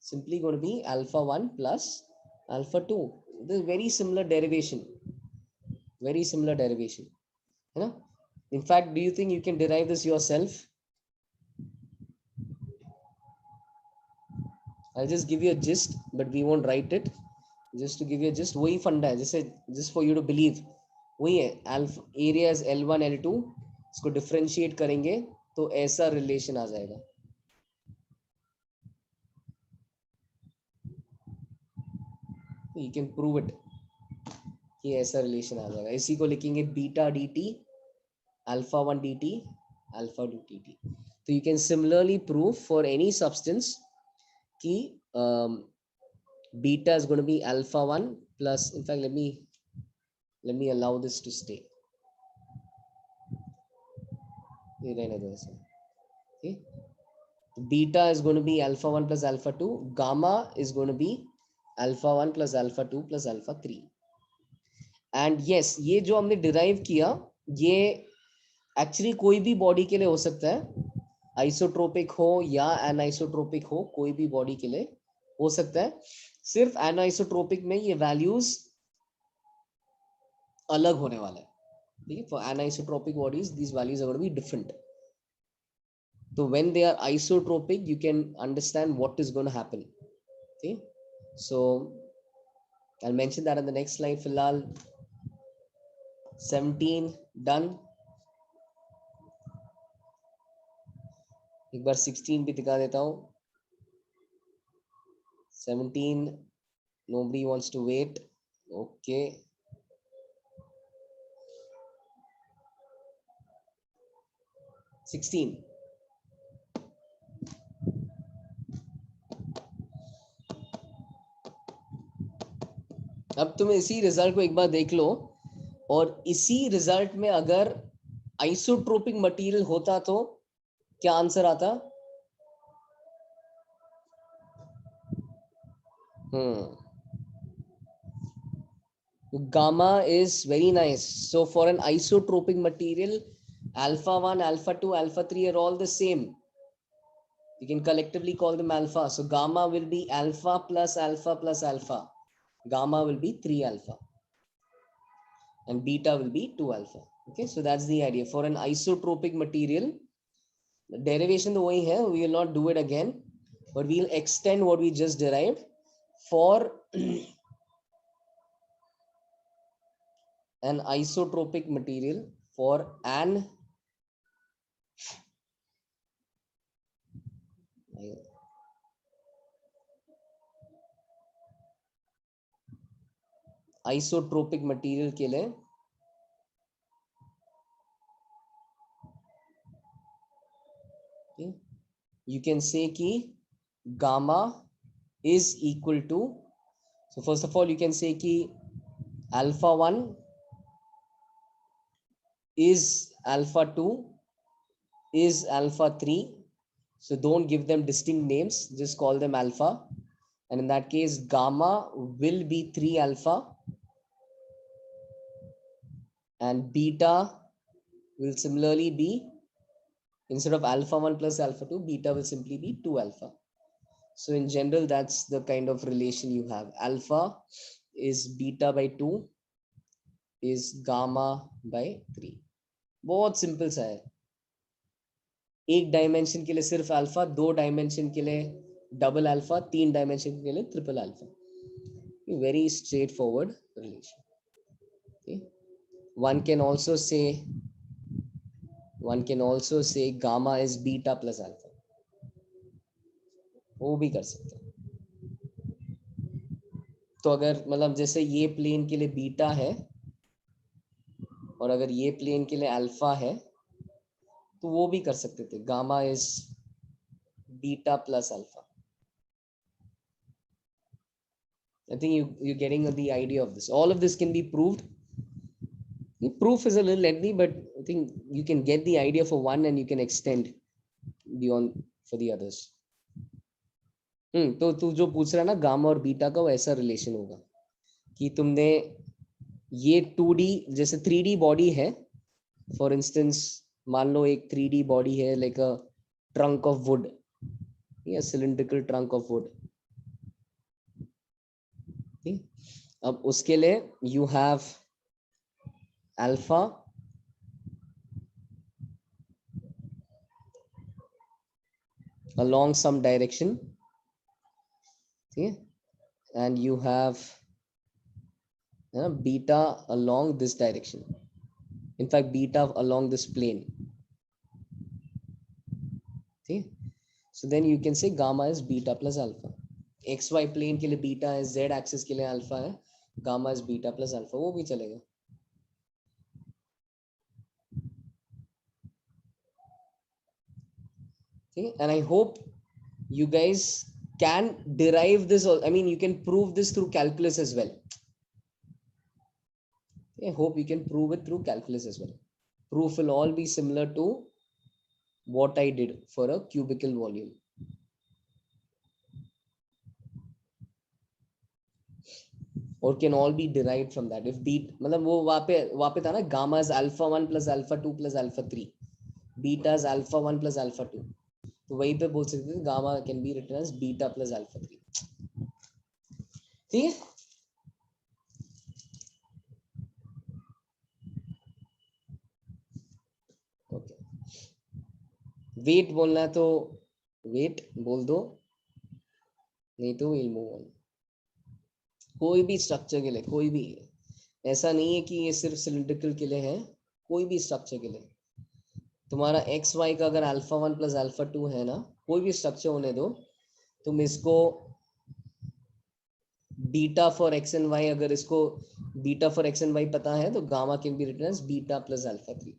Simply going to be alpha 1 plus alpha 2. This is very similar derivation. Very similar derivation. You know? In fact, do you think you can derive this yourself? I'll just give you a gist, but we won't write it. Just to give you a gist, वही फंडा है, just for you to believe. वही है, alpha area is L1 L2, इसको differentiate करेंगे तो ऐसा relation आ जाएगा. You can prove it कि ऐसा relation आ जाएगा. इसी को लिखेंगे beta dt, alpha 1 dt, alpha 2 dt. So you can similarly prove for any substance कि beta is going to be alpha 1 plus, in fact, let me allow this to stay. Okay. Beta is going to be alpha 1 plus alpha 2. Gamma is going to be alpha 1 plus alpha 2 plus alpha 3. And yes, ये जो हमने derive किया, ये actually कोई भी body के लिए हो सकता है. Isotropic हो या anisotropic हो, कोई भी body के लिए हो सकता है. सिर्फ anisotropic में ये values अलग होने वाला है. For anisotropic bodies, these values are going to be different. So when they are isotropic, you can understand what is going to happen. Okay, so I'll mention that on the next slide. Filal 17 done. एक बार 16 भी दिखा देता हूँ. 17, nobody wants to wait. Okay. अब तुम इसी result को एक बार देख लो और इसी रिजल्ट में अगर आइसोट्रोपिक मटेरियल होता तो क्या आंसर आता? Gamma is very nice. So for an isotropic material, alpha 1, alpha 2, alpha 3 are all the same. You can collectively call them alpha. So gamma will be alpha plus alpha plus alpha. Gamma will be 3 alpha. And beta will be 2 alpha. Okay, so that's the idea. For an isotropic material, the derivation the way here, we will not do it again, but we'll extend what we just derived for an isotropic material. For an isotropic material के लिए you can say कि gamma is equal to, so first of all you can say कि alpha 1 is alpha 2 is alpha 3. So don't give them distinct names, just call them alpha. And in that case, gamma will be 3 alpha and beta will similarly be, instead of alpha 1 plus alpha 2, beta will simply be 2 alpha. So in general, that's the kind of relation you have. Alpha is beta by 2 is gamma by 3. बहुत simple सा है. एक dimension के लिए सिर्फ alpha, 2 dimension के लिए double alpha, 3 dimension के लिए triple alpha. Very straightforward relation. Okay. One can also say gamma is beta plus alpha. वो भी कर सकते हैं. तो अगर मतलब जैसे ये प्लेन के लिए बीटा है और अगर ये प्लेन के लिए अल्फा है तो वो भी कर सकते थे. Gamma is beta plus alpha. I think you're getting the idea of this. All of this can be proved. The proof is a little lengthy, but I think you can get the idea for one and you can extend beyond for the others. तो तू जो पूछ रहा है ना gamma और beta का, वो ऐसा रिलेशन होगा कि तुमने ये 2D जैसे 3D बॉडी है, फॉर इंस्टेंस मान लो एक 3D बॉडी है, like a trunk of would या सिलिंड्रिकल ट्रंक ऑफ वुड. अब उसके लिए you have alpha along some direction, and you have beta along this direction. In fact, beta along this plane. See? So then you can say gamma is beta plus alpha. XY plane के लिए beta है, Z axis के लिए alpha है, gamma is beta plus alpha. वो भी चलेगा. Okay? And I hope you guys can derive this. I mean, you can prove this through calculus as well. I hope you can prove it through calculus as well. Proof will all be similar to what I did for a cubical volume. Or can all be derived from that. If beta, मतलब वो वहाँ पे था ना, gamma is alpha 1 plus alpha 2 plus alpha 3. Beta is alpha 1 plus alpha 2. तो वहीं पे बोल सकते थे gamma can be written as beta plus alpha 3. ठीक है? ओके. वेट बोलना है तो वेट बोल दो, नहीं तो we'll move on. कोई भी स्ट्रक्चर के लिए, कोई भी, ऐसा नहीं है कि ये सिर्फ सिलिंड्रिकल के लिए है, कोई भी स्ट्रक्चर के लिए. तुम्हारा एक्स वाई का अगर अल्फा 1 प्लस अल्फा 2 है ना, कोई भी स्ट्रक्चर होने दो, तुम इसको beta for X and Y, अगर इसको beta for X and Y पता है तो gamma can be written as beta plus alpha 3.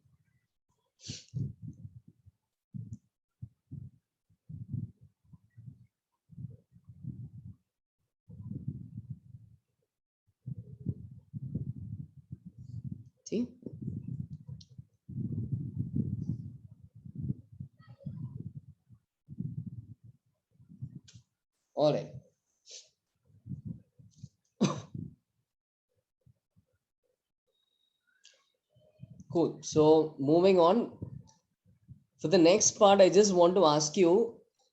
ठीक. All right. Cool. So moving on. For the next part, I just want to ask you,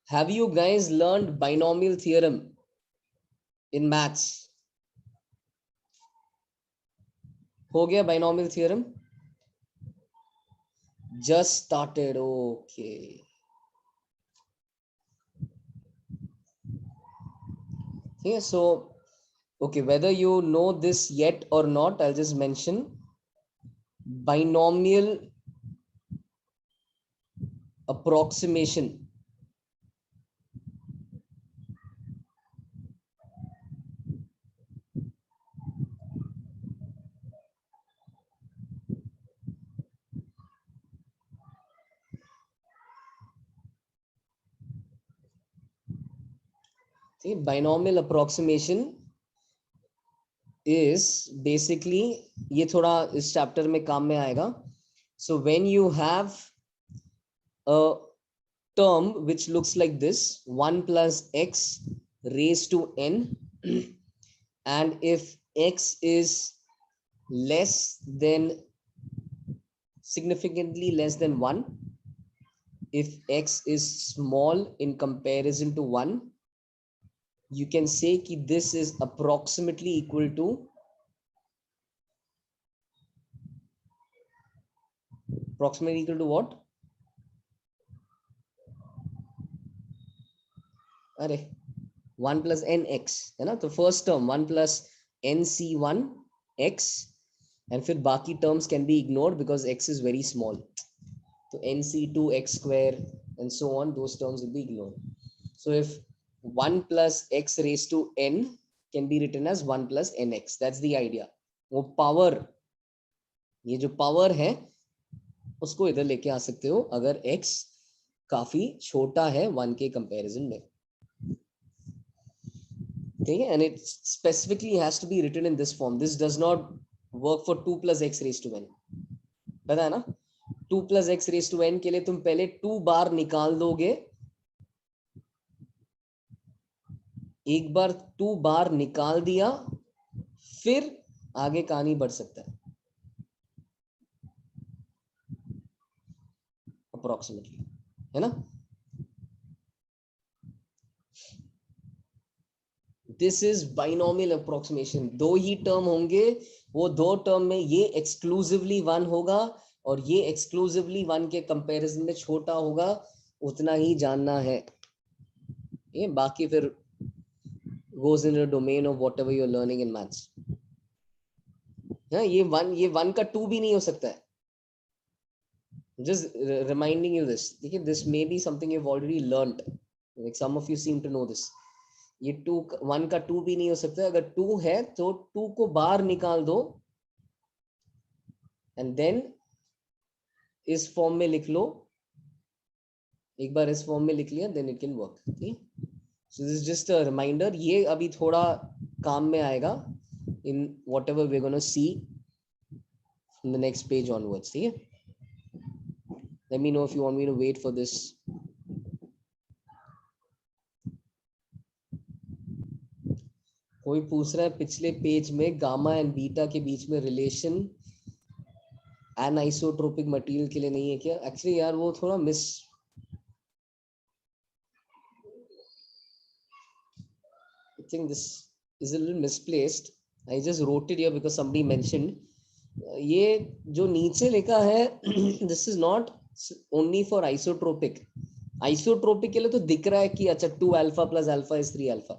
have you guys learned binomial theorem in maths? हो गया binomial theorem? Just started. Okay. Yeah, so okay, whether you know this yet or not, I'll just mention binomial approximation. See, binomial approximation is basically, ये थोड़ा इस chapter में काम में आएगा. So when you have a term which looks like this, 1 plus x raised to n, and if x is less than, significantly less than 1, if x is small in comparison to 1, you can say कि this is approximately equal to what? अरे 1 plus nx है ना, तो first term 1 plus nc1 x, and फिर बाकी terms can be ignored because x is very small. So nc2 x square and so on, those terms will be ignored. So if 1 plus x raised to n can be written as 1 plus nx. That's the idea. वो power, ये जो power है उसको इधर लेके आ सकते हो अगर x काफी छोटा है 1 के कंपैरिजन में, ठीक है. And it specifically has to be written in this form. This does not work for 2 + x raised to n. पता है ना, 2 + x raised to n के लिए तुम पहले 2 बार निकाल दोगे, एक बार 2 बार निकाल दिया, फिर आगे कहानी बढ़ सकता है अप्रोक्सीमेटली, है ना. This is binomial approximation. 2 he term होंगे, वो 2 टर्म में ये एक्सक्लूसिवली 1 होगा और ये एक्सक्लूसिवली 1 के कंपैरिजन में छोटा होगा, उतना ही जानना है. ये बाकी फिर goes in the domain of whatever you're learning in maths. ये 1 का 2 भी नहीं हो सकता है. Just reminding you this. देखिए, this may be something you've already learned. Like some of you seem to know this. ये 1 का 2 भी नहीं हो सकता. अगर 2 है तो 2 को बाहर निकाल दो and then इस फॉर्म में लिख लो. एक बार इस फॉर्म में लिख लिया, then it can work. Okay? So this is just a reminder. ये अभी थोड़ा काम में आएगा in whatever we're going to see in the next page onwards. ठीक है. Let me know if you want me to wait for this. कोई पूछ रहा है पिछले पेज में गामा एंड बीटा के बीच में रिलेशन एनाइसोट्रोपिक मटेरियल के लिए नहीं है क्या? एक्चुअली यार वो थोड़ा I think this is a little misplaced. I just wrote it here because somebody mentioned. ये जो नीचे लिखा है this is not only for isotropic. Isotropic के लिए तो दिख रहा है कि अच्छा 2 alpha plus alpha is 3 alpha.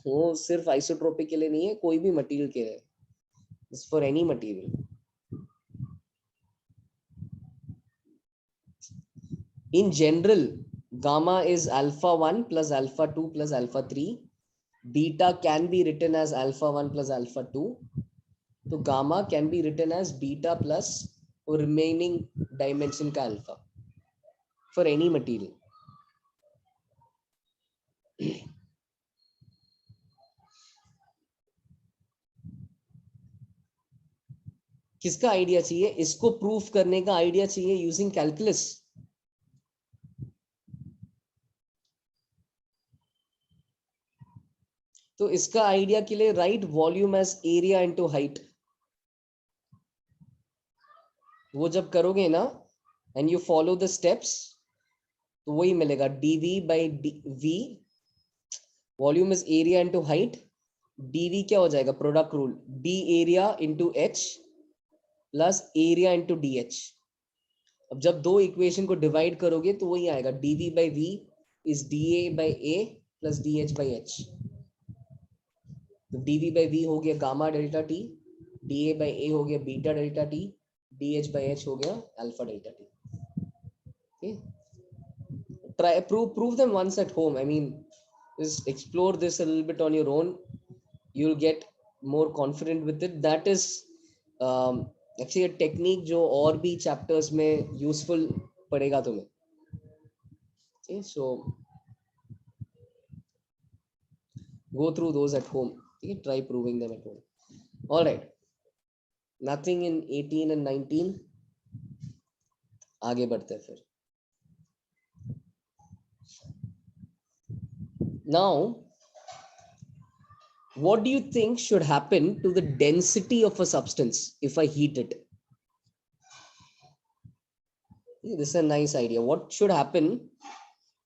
वो सिर्फ आइसोट्रोपिक के लिए नहीं है, कोई भी मटेरियल के लिए. It's for any material. In general, gamma is alpha 1 plus alpha 2 plus alpha 3. Beta can be written as alpha 1 plus alpha 2. So gamma can be written as beta plus remaining dimension का alpha for any material. किसका idea चाहिए? इसको proof करने का idea चाहिए using calculus. तो इसका idea के लिए right volume as area into height. वो जब करोगे ना and you follow the steps तो वही मिलेगा. dv by v, volume is area into height. dv क्या हो जाएगा? Product rule, d area into h plus area into dh. अब जब दो इक्वेशन को डिवाइड करोगे तो वही आएगा. dv by v is da by a plus dh by h. तो dv by v हो गया gamma delta T, da by a हो गया beta delta T, dh by h हो गया alpha delta T. Okay, try prove them once at home. I mean, just explore this a little bit on your own. You'll get more confident with it. That is actually a technique जो और भी chapters में useful पड़ेगा तुम्हें. Okay, so go through those at home. Okay, try proving them at home. All right, nothing in 18 and 19. आगे बढ़ते हैं फिर. Now, what do you think should happen to the density of a substance if I heat it? This is a nice idea. What should happen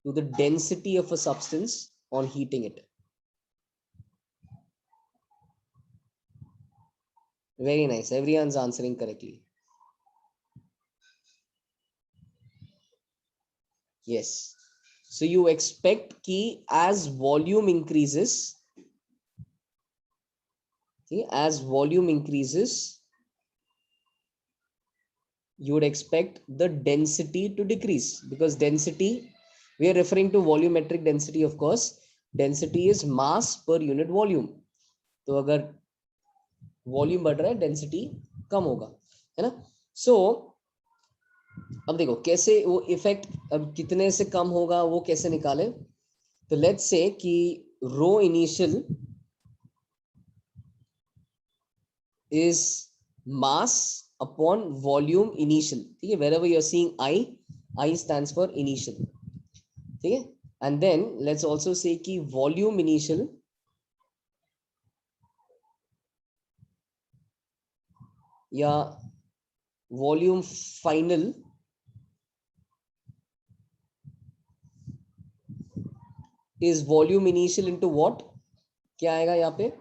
to the density of a substance on heating it? Very nice. Everyone's answering correctly. Yes. So you expect कि as volume increases, okay, as volume increases, you would expect the density to decrease, because density, we are referring to volumetric density, of course. Density is mass per unit volume. तो अगर volume बढ़ रहा है density कम होगा, है ना. सो अब देखो कैसे वो इफेक्ट अब कितने से कम होगा वो कैसे निकाले? तो लेट्स से कि रो initial is mass upon volume initial. ठीक है, wherever you are seeing I stands for initial. ठीक है, and then let's also say कि volume initial या volume final is volume initial into what? क्या आएगा यहाँ पे?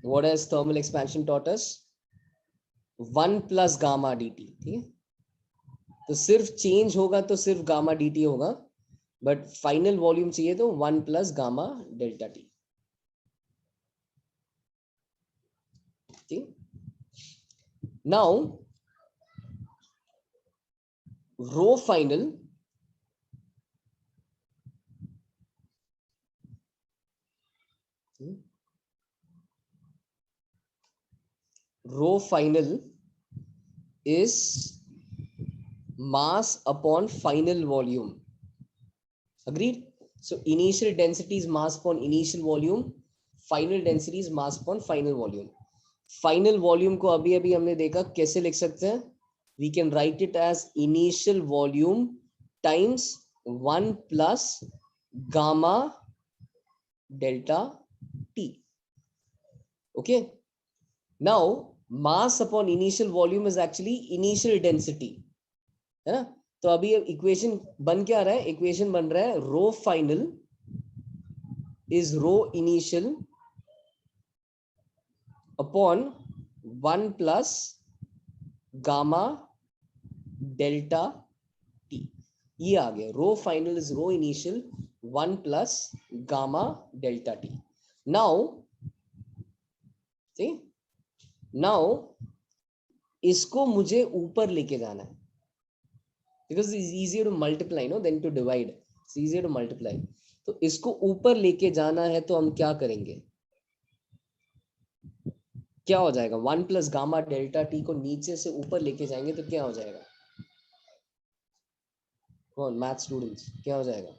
What has thermal expansion taught us? 1 plus gamma dt. ठीक है, तो सिर्फ चेंज होगा तो सिर्फ गामा dt होगा, बट फाइनल वॉल्यूम चाहिए तो 1 प्लस गामा डेल्टा टी. ठीक, now rho final rho final is mass upon final volume. Agreed? So initial density is mass upon initial volume, final density is mass upon final volume. Final volume को अभी अभी हमने देखा कैसे लिख सकते हैं? We can write it as initial volume times 1 plus gamma delta T. Okay. Now mass upon initial volume is actually initial density, है ना? तो अभी इक्वेशन बन क्या रहा है? इक्वेशन बन रहा है rho final is rho initial upon 1 plus gamma delta T. ये आ गया rho final is rho initial 1 plus gamma delta T. Now now इसको मुझे ऊपर लेके जाना है, because it's easier to multiply no than to divide. It's easier to multiply. तो इसको ऊपर लेके जाना है तो हम क्या करेंगे? क्या हो जाएगा? 1 प्लस गामा डेल्टा टी को नीचे से ऊपर लेके जाएंगे तो क्या हो जाएगा? कौन मैथ स्टूडेंट्स, क्या हो जाएगा?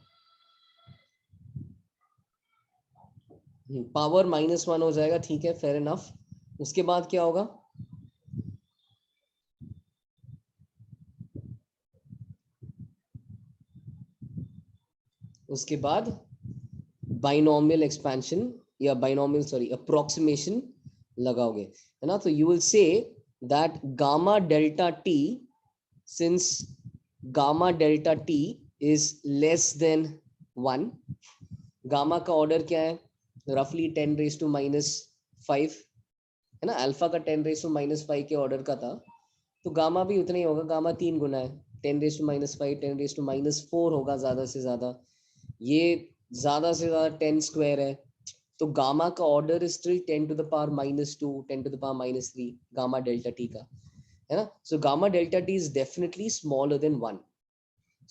पावर -1 हो जाएगा. ठीक है, फेयर इनफ. उसके बाद क्या होगा? उसके बाद बाइनोमियल एक्सपेंशन या बाइनोमियल सॉरी अप्रोक्सीमेशन लगाओगे, है ना? तो you will say that gamma delta T, since gamma delta T is less than 1, gamma का ऑर्डर क्या है? रफली 10⁻⁻5, है ना? अल्फा का 10⁻⁻5 के ऑर्डर का था, तो गामा भी उतना ही होगा. गामा 3 गुना है, 10⁻⁻5 10⁻⁴ होगा ज्यादा से ज्यादा. ये ज्यादा से ज्यादा 10 स्क्वायर है, तो गामा का order is still 10⁻⁻2 10⁻⁻3 gamma delta T का, है ना? So gamma delta T is definitely smaller than 1.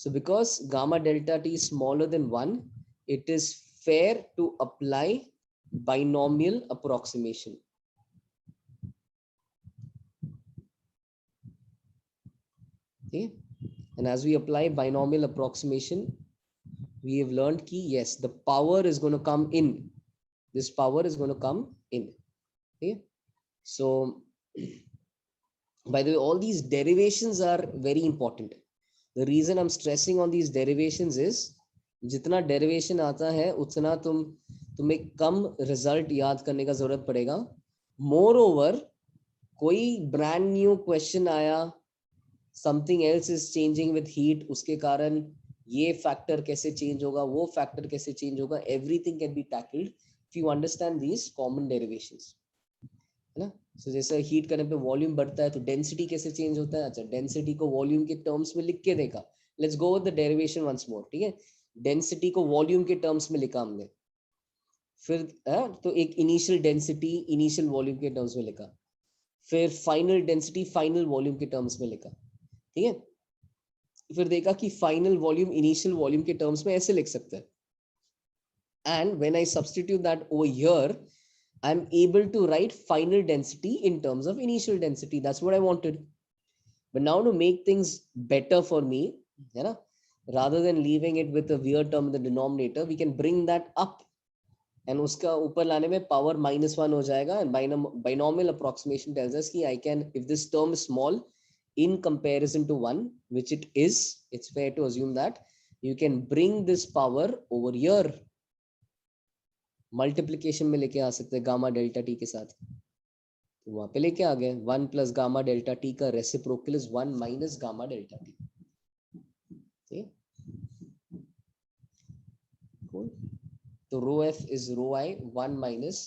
So because gamma delta t is smaller than 1, it is fair to apply binomial approximation. Okay? And as we apply binomial approximation, we have learned key, yes, the power is going to come in. This power is going to come in. Okay? So, by the way, all these derivations are very important. The reason I'm stressing on these derivations is जितना derivation आता है उतना तुम्हें कम result याद करने का जरूरत पड़ेगा. मोर ओवर कोई ब्रांड न्यू क्वेश्चन आया, something else is changing with heat, उसके कारण ये फैक्टर कैसे चेंज होगा, वो फैक्टर कैसे चेंज होगा, everything can be tackled if you understand these common derivations, है ना? So, जैसे हीट करने पे वॉल्यूम बढ़ता है तो डेंसिटी कैसे चेंज होता है? अच्छा, डेंसिटी को वॉल्यूम के टर्म्स में लिख के देखा. Let's go with the derivation once more. ठीक है, डेंसिटी को वॉल्यूम के टर्म्स में लिखा हमने, फिर तो एक इनिशियल डेंसिटी इनिशियल वॉल्यूम के टर्म्स में लिखा, फिर फाइनल डेंसिटी फाइनल वॉल्यूम के टर्म्स में लिखा. ठीक है, फिर देखा कि फाइनल वॉल्यूम इनिशियल वॉल्यूम के टर्म्स में ऐसे लिख सकते हैं. And when I substitute that over here, I'm able to write final density in terms of initial density. That's what I wanted. But now to make things better for me, है ना, rather than leaving it with a weird term in the denominator, we can bring that up and उसका ऊपर लाने में power -1 हो जाएगा. And binomial approximation tells us कि I can, if this term is small in comparison to 1, which it is, it's fair to assume that you can bring this power over here. Multiplication में लेके आ सकते हैं gamma delta t के साथ. तो वहां पे लेके आ गए 1 plus gamma delta t का reciprocal is 1 minus gamma delta t. Okay? Cool. तो rho f is rho I 1 minus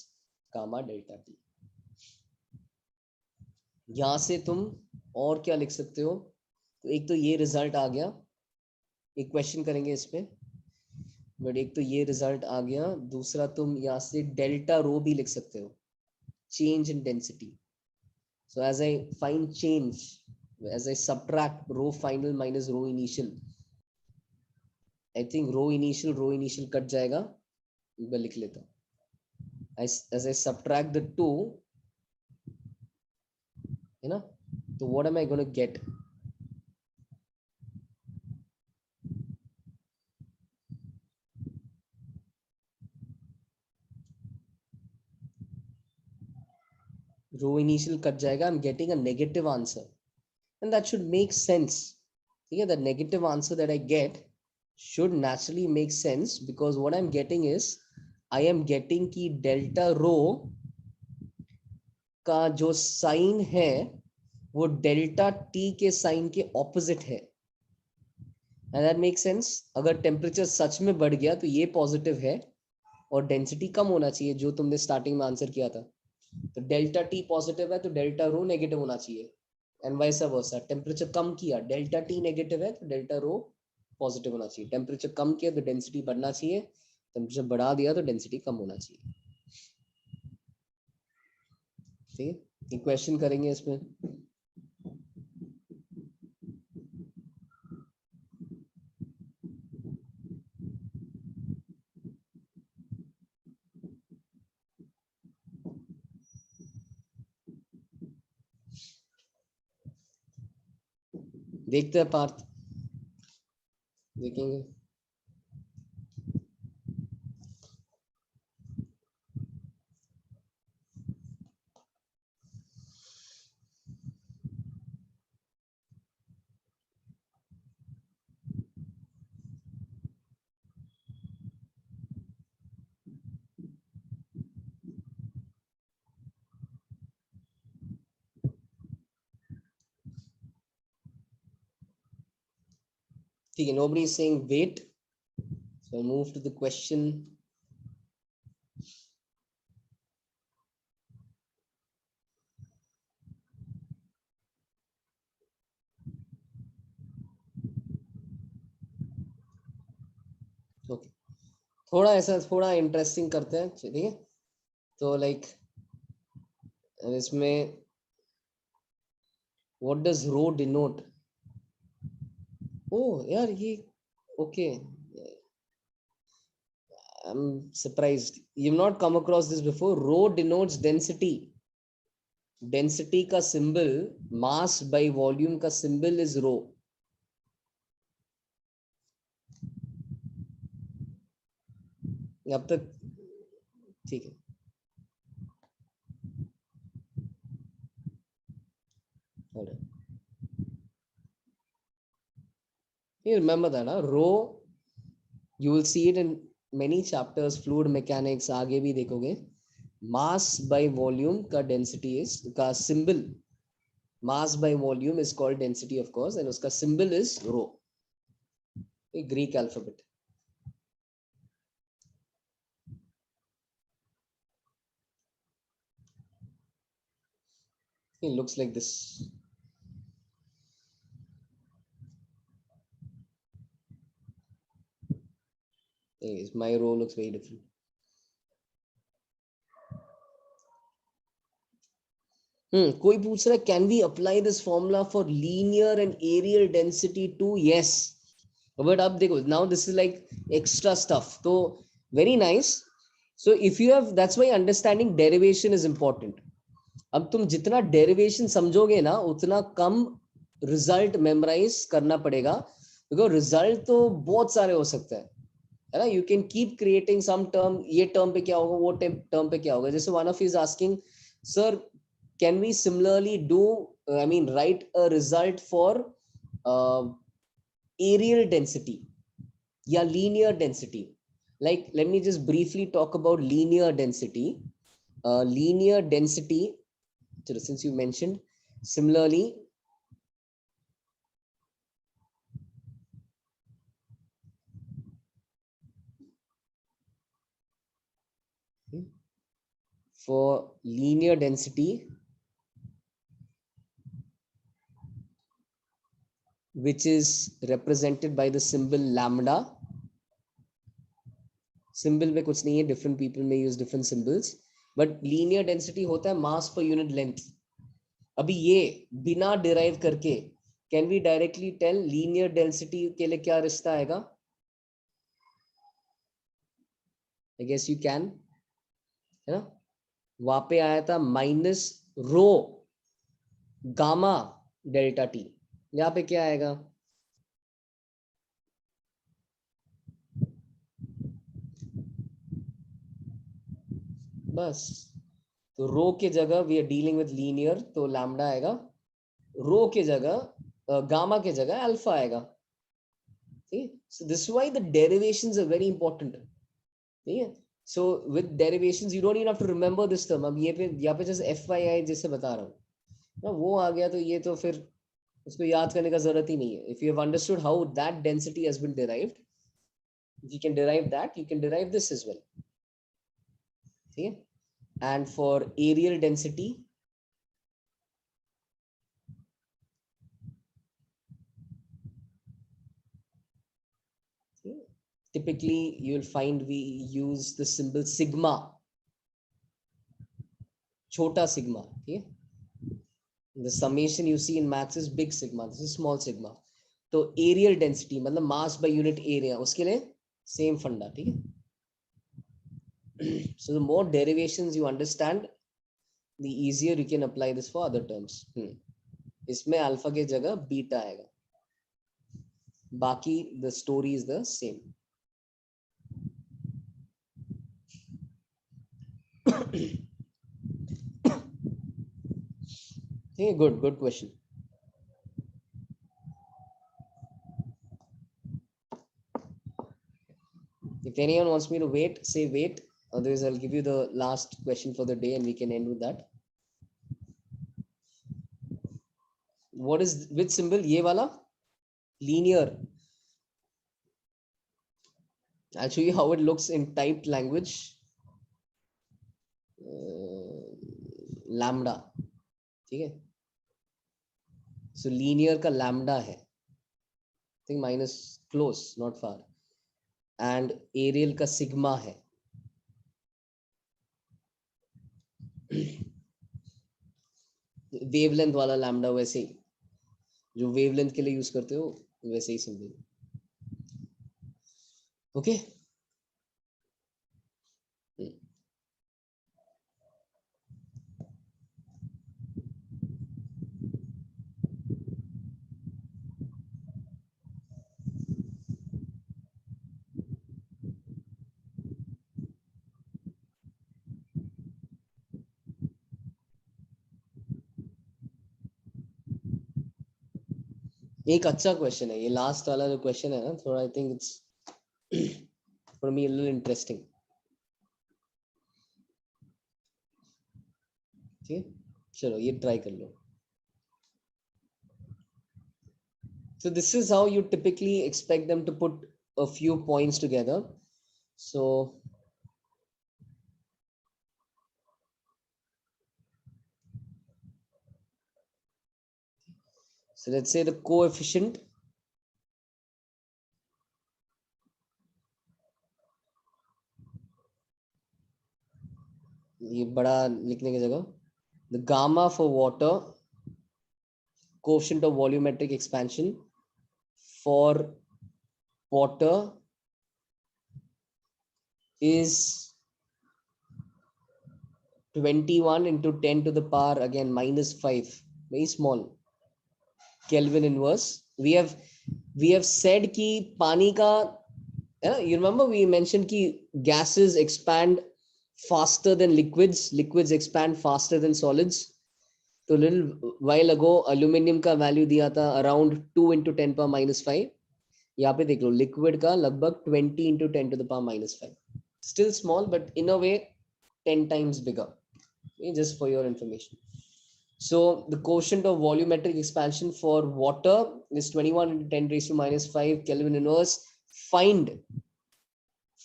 gamma delta t. यहां से तुम और क्या लिख सकते हो? तो एक तो ये रिजल्ट आ गया, एक क्वेश्चन करेंगे इस पे, बट एक तो ये रिजल्ट आ गया. दूसरा तुम यहाँ से डेल्टा रो भी लिख सकते हो, change in density. So as I find change, as I subtract rho final minus rho initial, I think rho initial cut जाएगा. मैं लिख लेता हूँ. As I subtract the two, है ना, तो what am I going to get? Rho initial cut जाएगा. I'm getting a negative answer, and that should make sense. Yeah, the negative answer that I get should naturally make sense, because what I'm getting is I am getting कि delta rho का जो sign है वो delta T के sign के opposite है. And that make sense. अगर temperature सच में बढ़ गया तो ये पॉजिटिव है और डेंसिटी कम होना चाहिए, जो तुमने स्टार्टिंग में आंसर किया था. तो डेल्टा टी पॉजिटिव है तो डेल्टा रो नेगेटिव होना चाहिए, एंड वाइस वर्सा. टेम्परेचर कम किया, डेल्टा टी नेगेटिव है तो डेल्टा रो पॉजिटिव होना चाहिए. टेम्परेचर कम किया तो डेंसिटी बढ़ना चाहिए, टेम्परेचर बढ़ा दिया तो डेंसिटी कम होना चाहिए. ठीक है, एक क्वेश्चन करेंगे इसमें. देखते हैं पार्थ, देखेंगे. ठीक है, nobody is saying wait, so I move to the question. Okay, थोड़ा ऐसा थोड़ा इंटरेस्टिंग करते हैं. ठीक है, तो लाइक इसमें what does rho denote? Oh यार ये okay, I'm surprised you've not come across this before. Rho denotes density. Density का symbol, mass by volume का symbol is rho. अब तक ठीक है. You remember that, huh? Rho, you will see it in many chapters, fluid mechanics, आगे भी देखोगे. Mass by volume का density is का symbol. Mass by volume is called density, of course, and उसका symbol is rho. A Greek alphabet. It looks like this. Anyways, my rho looks very different. कोई पूछ रहा है can we apply this formula for linear and areal density too? Yes, but अब देखो, now this is like extra stuff, so very nice. So if you have, that's why understanding derivation is important. अब तुम जितना derivation समझोगे ना उतना कम result memorise करना पड़ेगा, बिकॉज रिजल्ट तो बहुत सारे हो सकते हैं, है ना. You can keep creating some term, ये टर्म पे क्या होगा, वो टर्म पे क्या होगा. जैसे one of is asking, sir can we similarly do, I mean write a result for areal density या linear density. Like, let me just briefly talk about linear density. Linear density, since you mentioned, similarly, for linear density, which is represented by the symbol lambda. Symbol में कुछ नहीं है, different people may use different symbols, but linear density होता है mass per unit length. अभी ये बिना derive करके can we directly tell linear density के लिए क्या रिश्ता आएगा? I guess you can, है ना. वहां पे आया था minus rho gamma delta T, यहाँ पे क्या आएगा? बस, तो रो के जगह we are dealing with linear, तो लैम्डा आएगा. रो के जगह गामा के जगह अल्फा आएगा. ठीक है, so this why the derivations are very important. ठीक है, so with derivations you don't even have to remember this term. अब ये पे यहाँ पे जैसे एफ वाई आई जैसे बता रहा हूँ ना, वो आ गया तो ये तो फिर उसको याद करने का जरूरत ही नहीं है. If you have understood how that density has been derived, you can derive that, you can derive this as well. ठीक है, and for areal density, typically you will find we use the symbol sigma, chota sigma. ठीक है, the summation you see in maths is big sigma, this is small sigma. तो areal density मतलब mass by unit area, उसके लिए same फंडा. ठीक है, so the more derivations you understand, the easier you can apply this for other terms. इसमें alpha के जगह बीटा आएगा, बाकी the story is the same. Hey, good question. If anyone wants me to wait, say wait. Otherwise, I'll give you the last question for the day and we can end with that. What is which symbol? Ye wala? Linear. I'll show you how it looks in typed language. Lambda. ठीक है? So linear का lambda है. I think minus close, not far. And aerial का sigma है. Wavelength वाला lambda वैसे ही, जो wavelength के लिए यूज करते हो वैसे ही सिंबल. ओके, एक अच्छा क्वेश्चन है ये लास्ट वाला जो क्वेश्चन है ना, थोड़ा I think it's for me a little interesting. ठीक, चलो ये ट्राई कर लो. So this is how you typically expect them to put a few points together. So let's say the coefficient ये बड़ा लिखने की जगह, the gamma for water, coefficient of volumetric expansion for water is 21 into 10 to the power again minus 5, very small. Kelvin inverse. We have said कि पानी का, you remember we mentioned कि gases expand faster than liquids expand faster than solids. तो little while ago aluminium का value दिया था around 2 into 10 power minus 5. यहाँ पे देख लो liquid का लगभग 20 into 10 to the power minus 5. Still small, but in a way 10 times bigger. Okay, just for your information. So the quotient of volumetric expansion for water is 21 into 10 raised to minus 5 Kelvin inverse. Find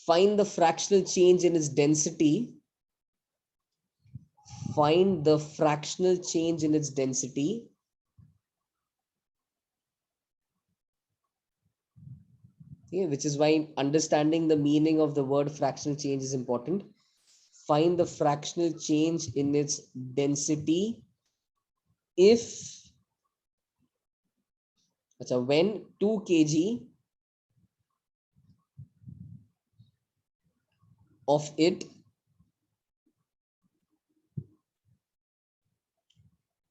the fractional change in its density. Find the fractional change in its density okay, which is why understanding the meaning of the word fractional change is important. Find the fractional change in its density if when 2 kg of it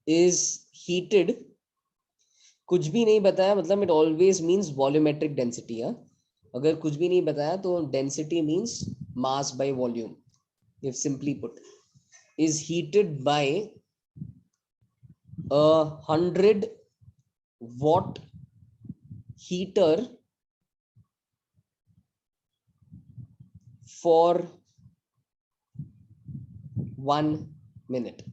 is heated. कुछ भी नहीं बताया मतलब it always means volumetric density. अगर कुछ भी नहीं बताया तो density means mass by volume. If simply put, is heated by a 100-watt heater for 1 minute.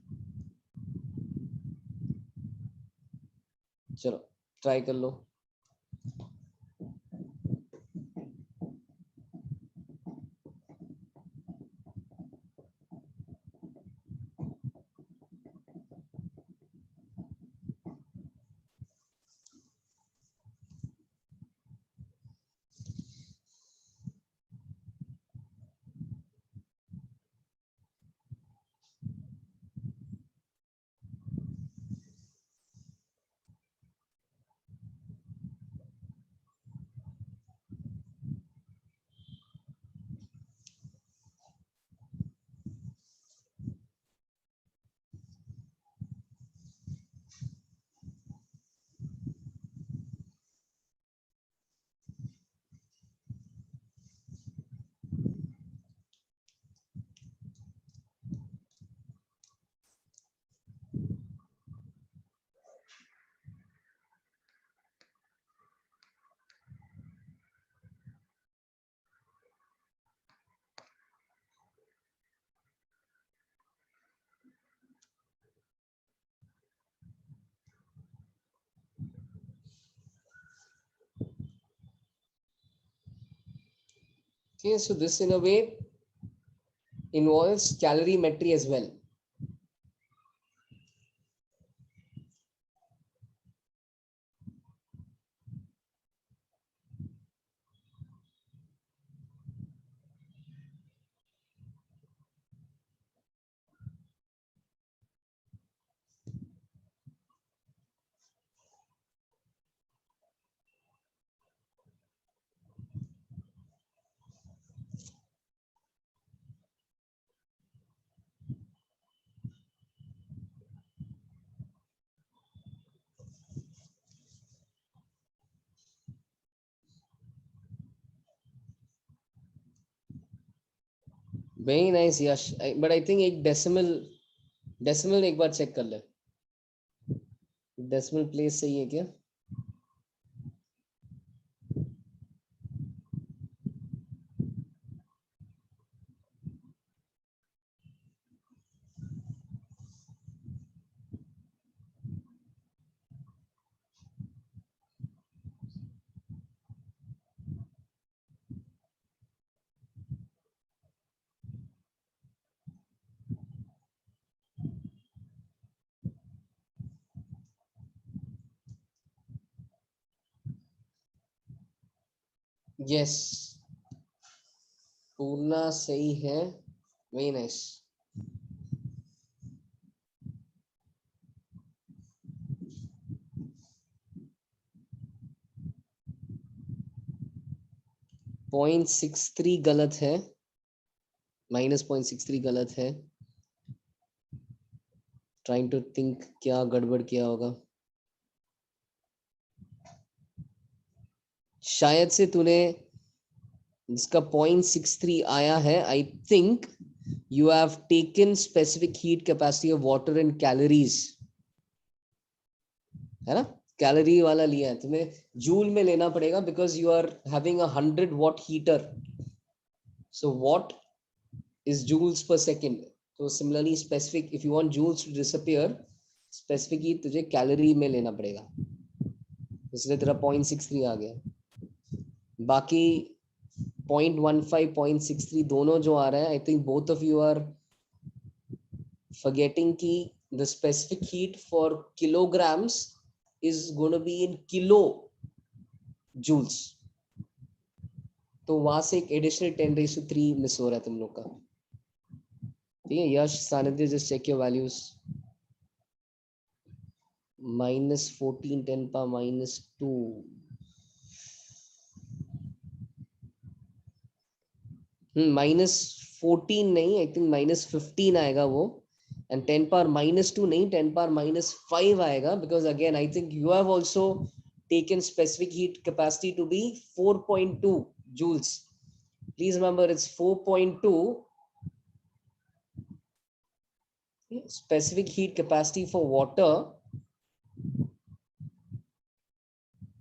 चलो ट्राई कर लो. Okay, so this in a way involves calorimetry as well. Very nice, Yash. But I think एक decimal एक बार check कर ले. Decimal place सही है क्या? Yes. पूर्णा सही है. Very nice. .63 गलत है. -0.63 गलत है. Trying to think क्या गड़बड़ किया होगा. शायद से तूने इसका 0.63 आया है. I think you have taken specific heat capacity of water in calories, है ना? कैलोरी वाला लिया है तुम्हें, जूल में लेना पड़ेगा because you are having a 100 watt heater. So watt is joules per second. So similarly specific, if you want joules to disappear, specific heat तुझे कैलोरी में लेना पड़ेगा, इसलिए तेरा 0.63 आ गया. बाकी 0.15 0.63 दोनों जो आ रहे हैं, I think both of you are forgetting कि the specific heat for kilograms is going to be in kilo joules. तो वहां से एक एडिशनल 10⁻³ मिस हो रहा है तुम लोग का. ठीक है यश सानिध्य, जस्ट चेक योर वैल्यूज. -14 10⁻². -14 नहीं, आई थिंक -15 आएगा वो. एंड 10⁻² नहीं, 10⁻5 आएगा, because again I think you have also taken specific heat capacity to be 4.2 joules. Please remember it's 4.2. Specific heat capacity for water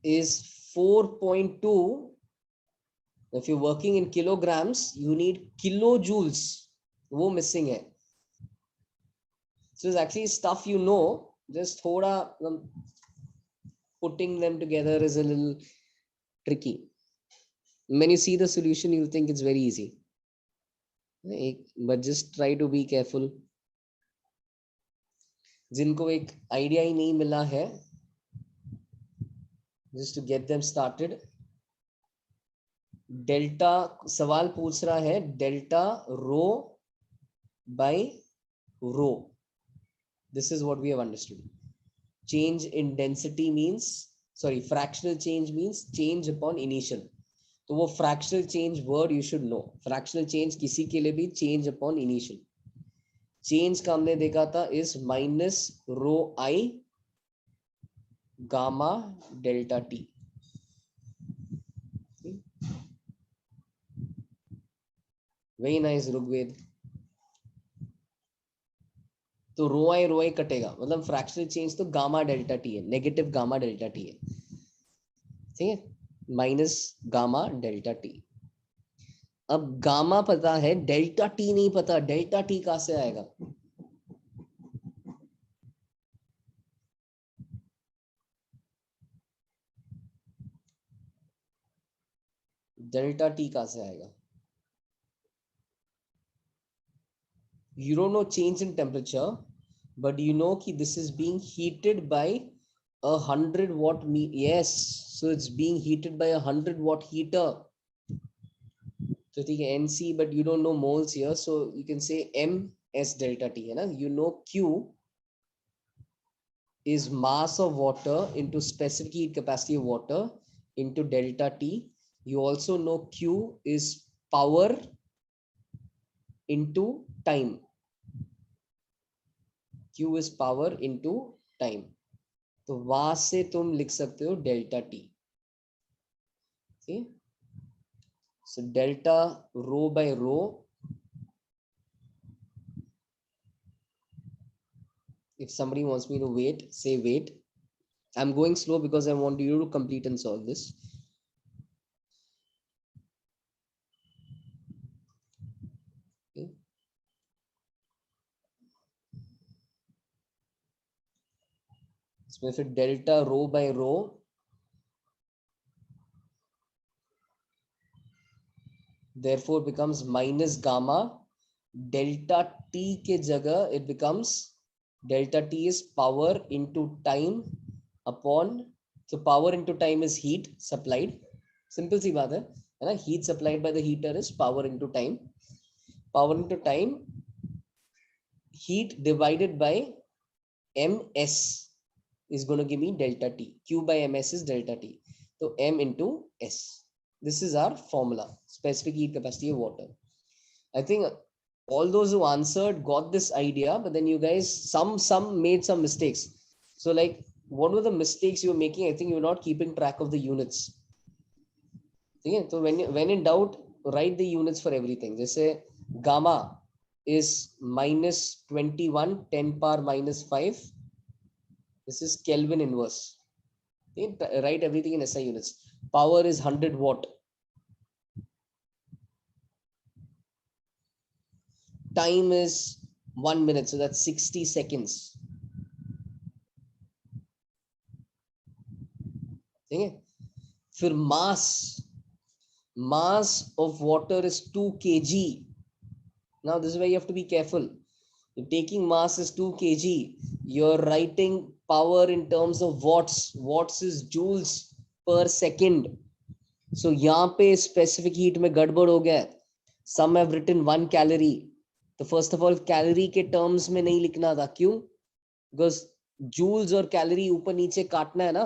is 4.2. If you're working in kilograms, you need kilojoules. वो missing है. So it's actually stuff you know, just थोड़ा putting them together is a little tricky. When you see the solution, you'll think it's very easy. But just try to be careful. जिनको एक idea ही नहीं मिला है, just to get them started. Delta सवाल पूछ रहा है, delta rho by rho. This is what we have understood. Change in density means, sorry, fractional change means change upon initial. तो वो fractional change word you should know. Fractional change किसी के लिए भी change upon initial. Change का हमने देखा था is minus rho I gamma delta t. Very nice Rugved. तो रो आई कटेगा, मतलब फ्रैक्शनल चेंज तो गामा डेल्टा टी है, नेगेटिव गामा डेल्टा टी है. ठीक है, माइनस गामा डेल्टा टी. अब गामा पता है, डेल्टा टी नहीं पता. डेल्टा टी कहां से आएगा? डेल्टा टी कहां से आएगा? You don't know change in temperature, but you know कि this is being heated by 100 watt. Yes, so it's being heated by 100 watt heater. So ठीक है NC, but you don't know moles here, so you can say MS delta T है ना. You know Q is mass of water into specific heat capacity of water into delta T. You also know Q is power into time. Q is power into time. तो वहां से तुम लिख सकते हो delta T. So delta rho by rho, if somebody wants me to wait, say wait. I'm going slow because I want you to complete and solve this. Okay. So if it delta rho by rho, therefore becomes minus gamma delta t के जगह it becomes delta t is power into time upon, so power into time is heat supplied. Simple सी बात है ना. Heat supplied by the heater is power into time. Power into time, heat divided by ms is going to give me delta t. Q by ms is delta t. So m into s. This is our formula, specific heat capacity of water. I think all those who answered got this idea, but then you guys, some made some mistakes. So like, what were the mistakes you were making? I think you're not keeping track of the units. ठीक है, तो when in doubt write the units for everything. जैसे gamma is -21 10 power -5. This is Kelvin inverse. Okay? Write everything in SI units. Power is 100 watt. Time is 1 minute, so that's 60 seconds. ठीक है, फिर mass of water is 2 kg. Now this is where you have to be careful. You're taking mass is 2 kg, you're writing power in terms of watts. Watts is joules per second. So यहाँ पे specific heat में गड़बड़ हो गया. Some have written 1 calorie. तो first of all calorie के terms में नहीं लिखना था. क्यों? Because joules और calorie ऊपर नीचे काटना है ना,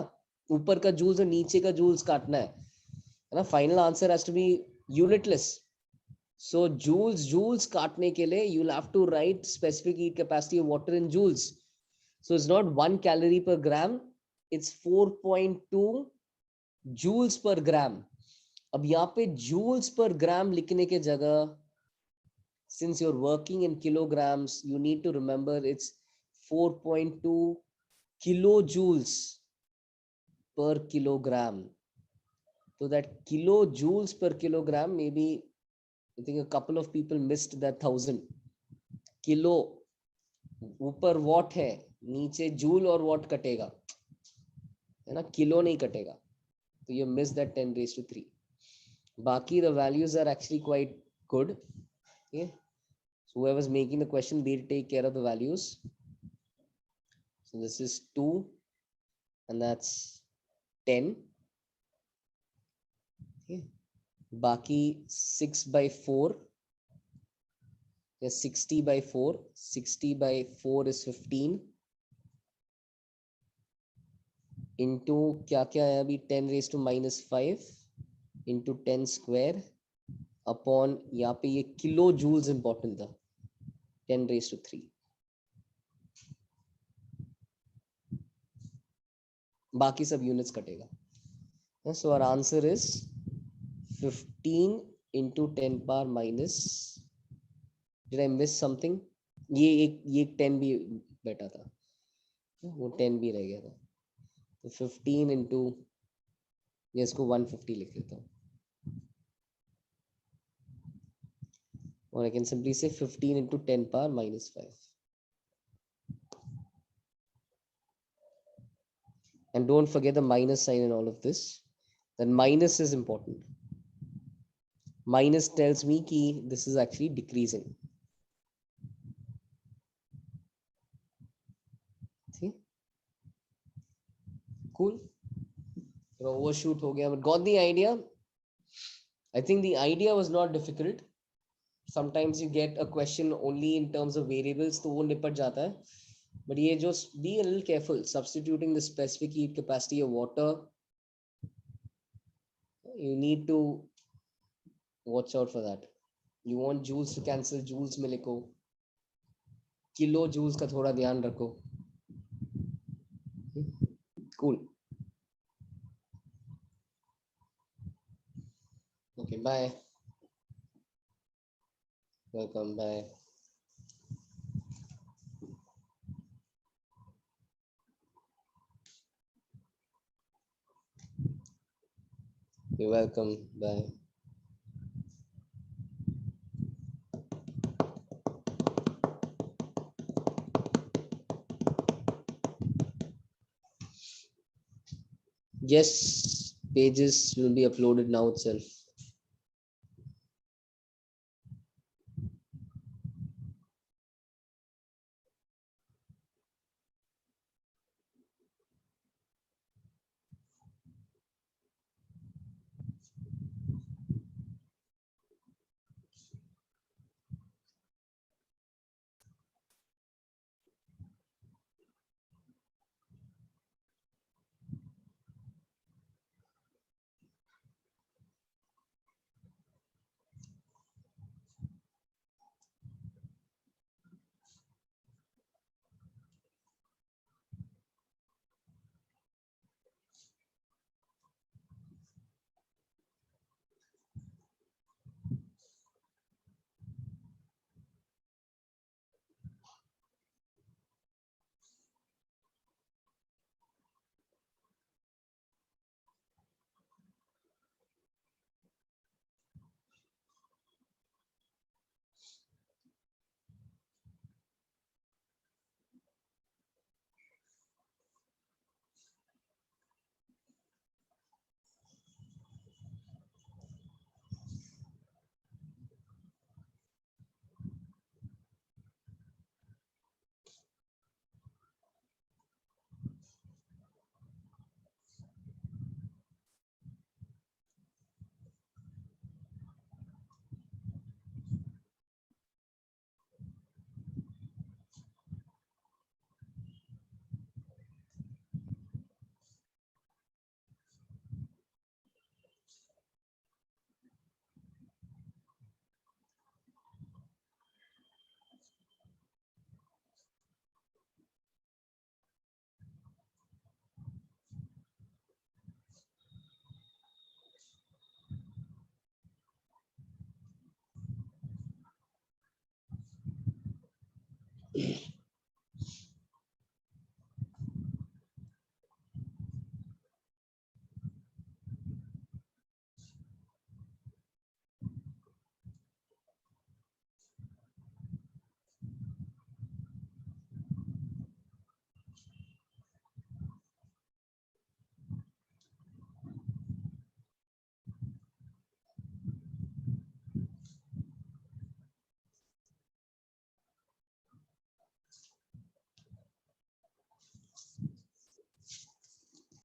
ऊपर का joules और नीचे का joules काटना है ना. Final answer has to be unitless. So joules काटने के लिए you'll have to write specific heat capacity of water in joules. So it's not 1 calorie per gram, it's 4.2 joules per gram. अब यहाँ पे joules per gram लिखने के जगह, since you're working in kilograms, you need to remember it's 4.2 kilojoules per kilogram. So that kilojoules per kilogram, maybe I think a couple of people missed that 1000. Kilo ऊपर what है, नीचे joule और what कटेगा, है ना, kilo नहीं कटेगा. तो you miss that 10 raised to 3. बाकी the values are actually quite good. Okay, so whoever's making the question, they'll take care of the values. So this is 2 and that's 10. Okay, बाकी 6 by 4. Yes, 60 by 4. 60 by 4 is 15. Into क्या क्या है अभी, 10 raised to -5 into 10 square upon, यहाँ पे ये kilo joules important था, 10 raised to 3. बाकी सब यूनिट्स कटेगा. So our answer is 15 into 10 power minus, did I miss something? ये एक 10 भी बैठा था, वो 10 भी रह गया था. तो 15 into, ये इसको 150 लिख लेता हूँ, or I can simply say 15 into 10 power minus 5. And don't forget the minus sign in all of this. Then minus is important. Minus tells me कि this is actually decreasing. See? Cool. Overshoot हो गया, but got the idea. I think the idea was not difficult. Sometimes you get a question only in terms of variables, तो वो निपट जाता है. But ये just be a little careful substituting the specific heat capacity of water. You need to watch out for that. You want joules to cancel, joules में लिखो, kilo joules का थोड़ा ध्यान रखो. Cool. Okay, bye. Welcome, bye. You're welcome, bye. Yes, pages will be uploaded now itself.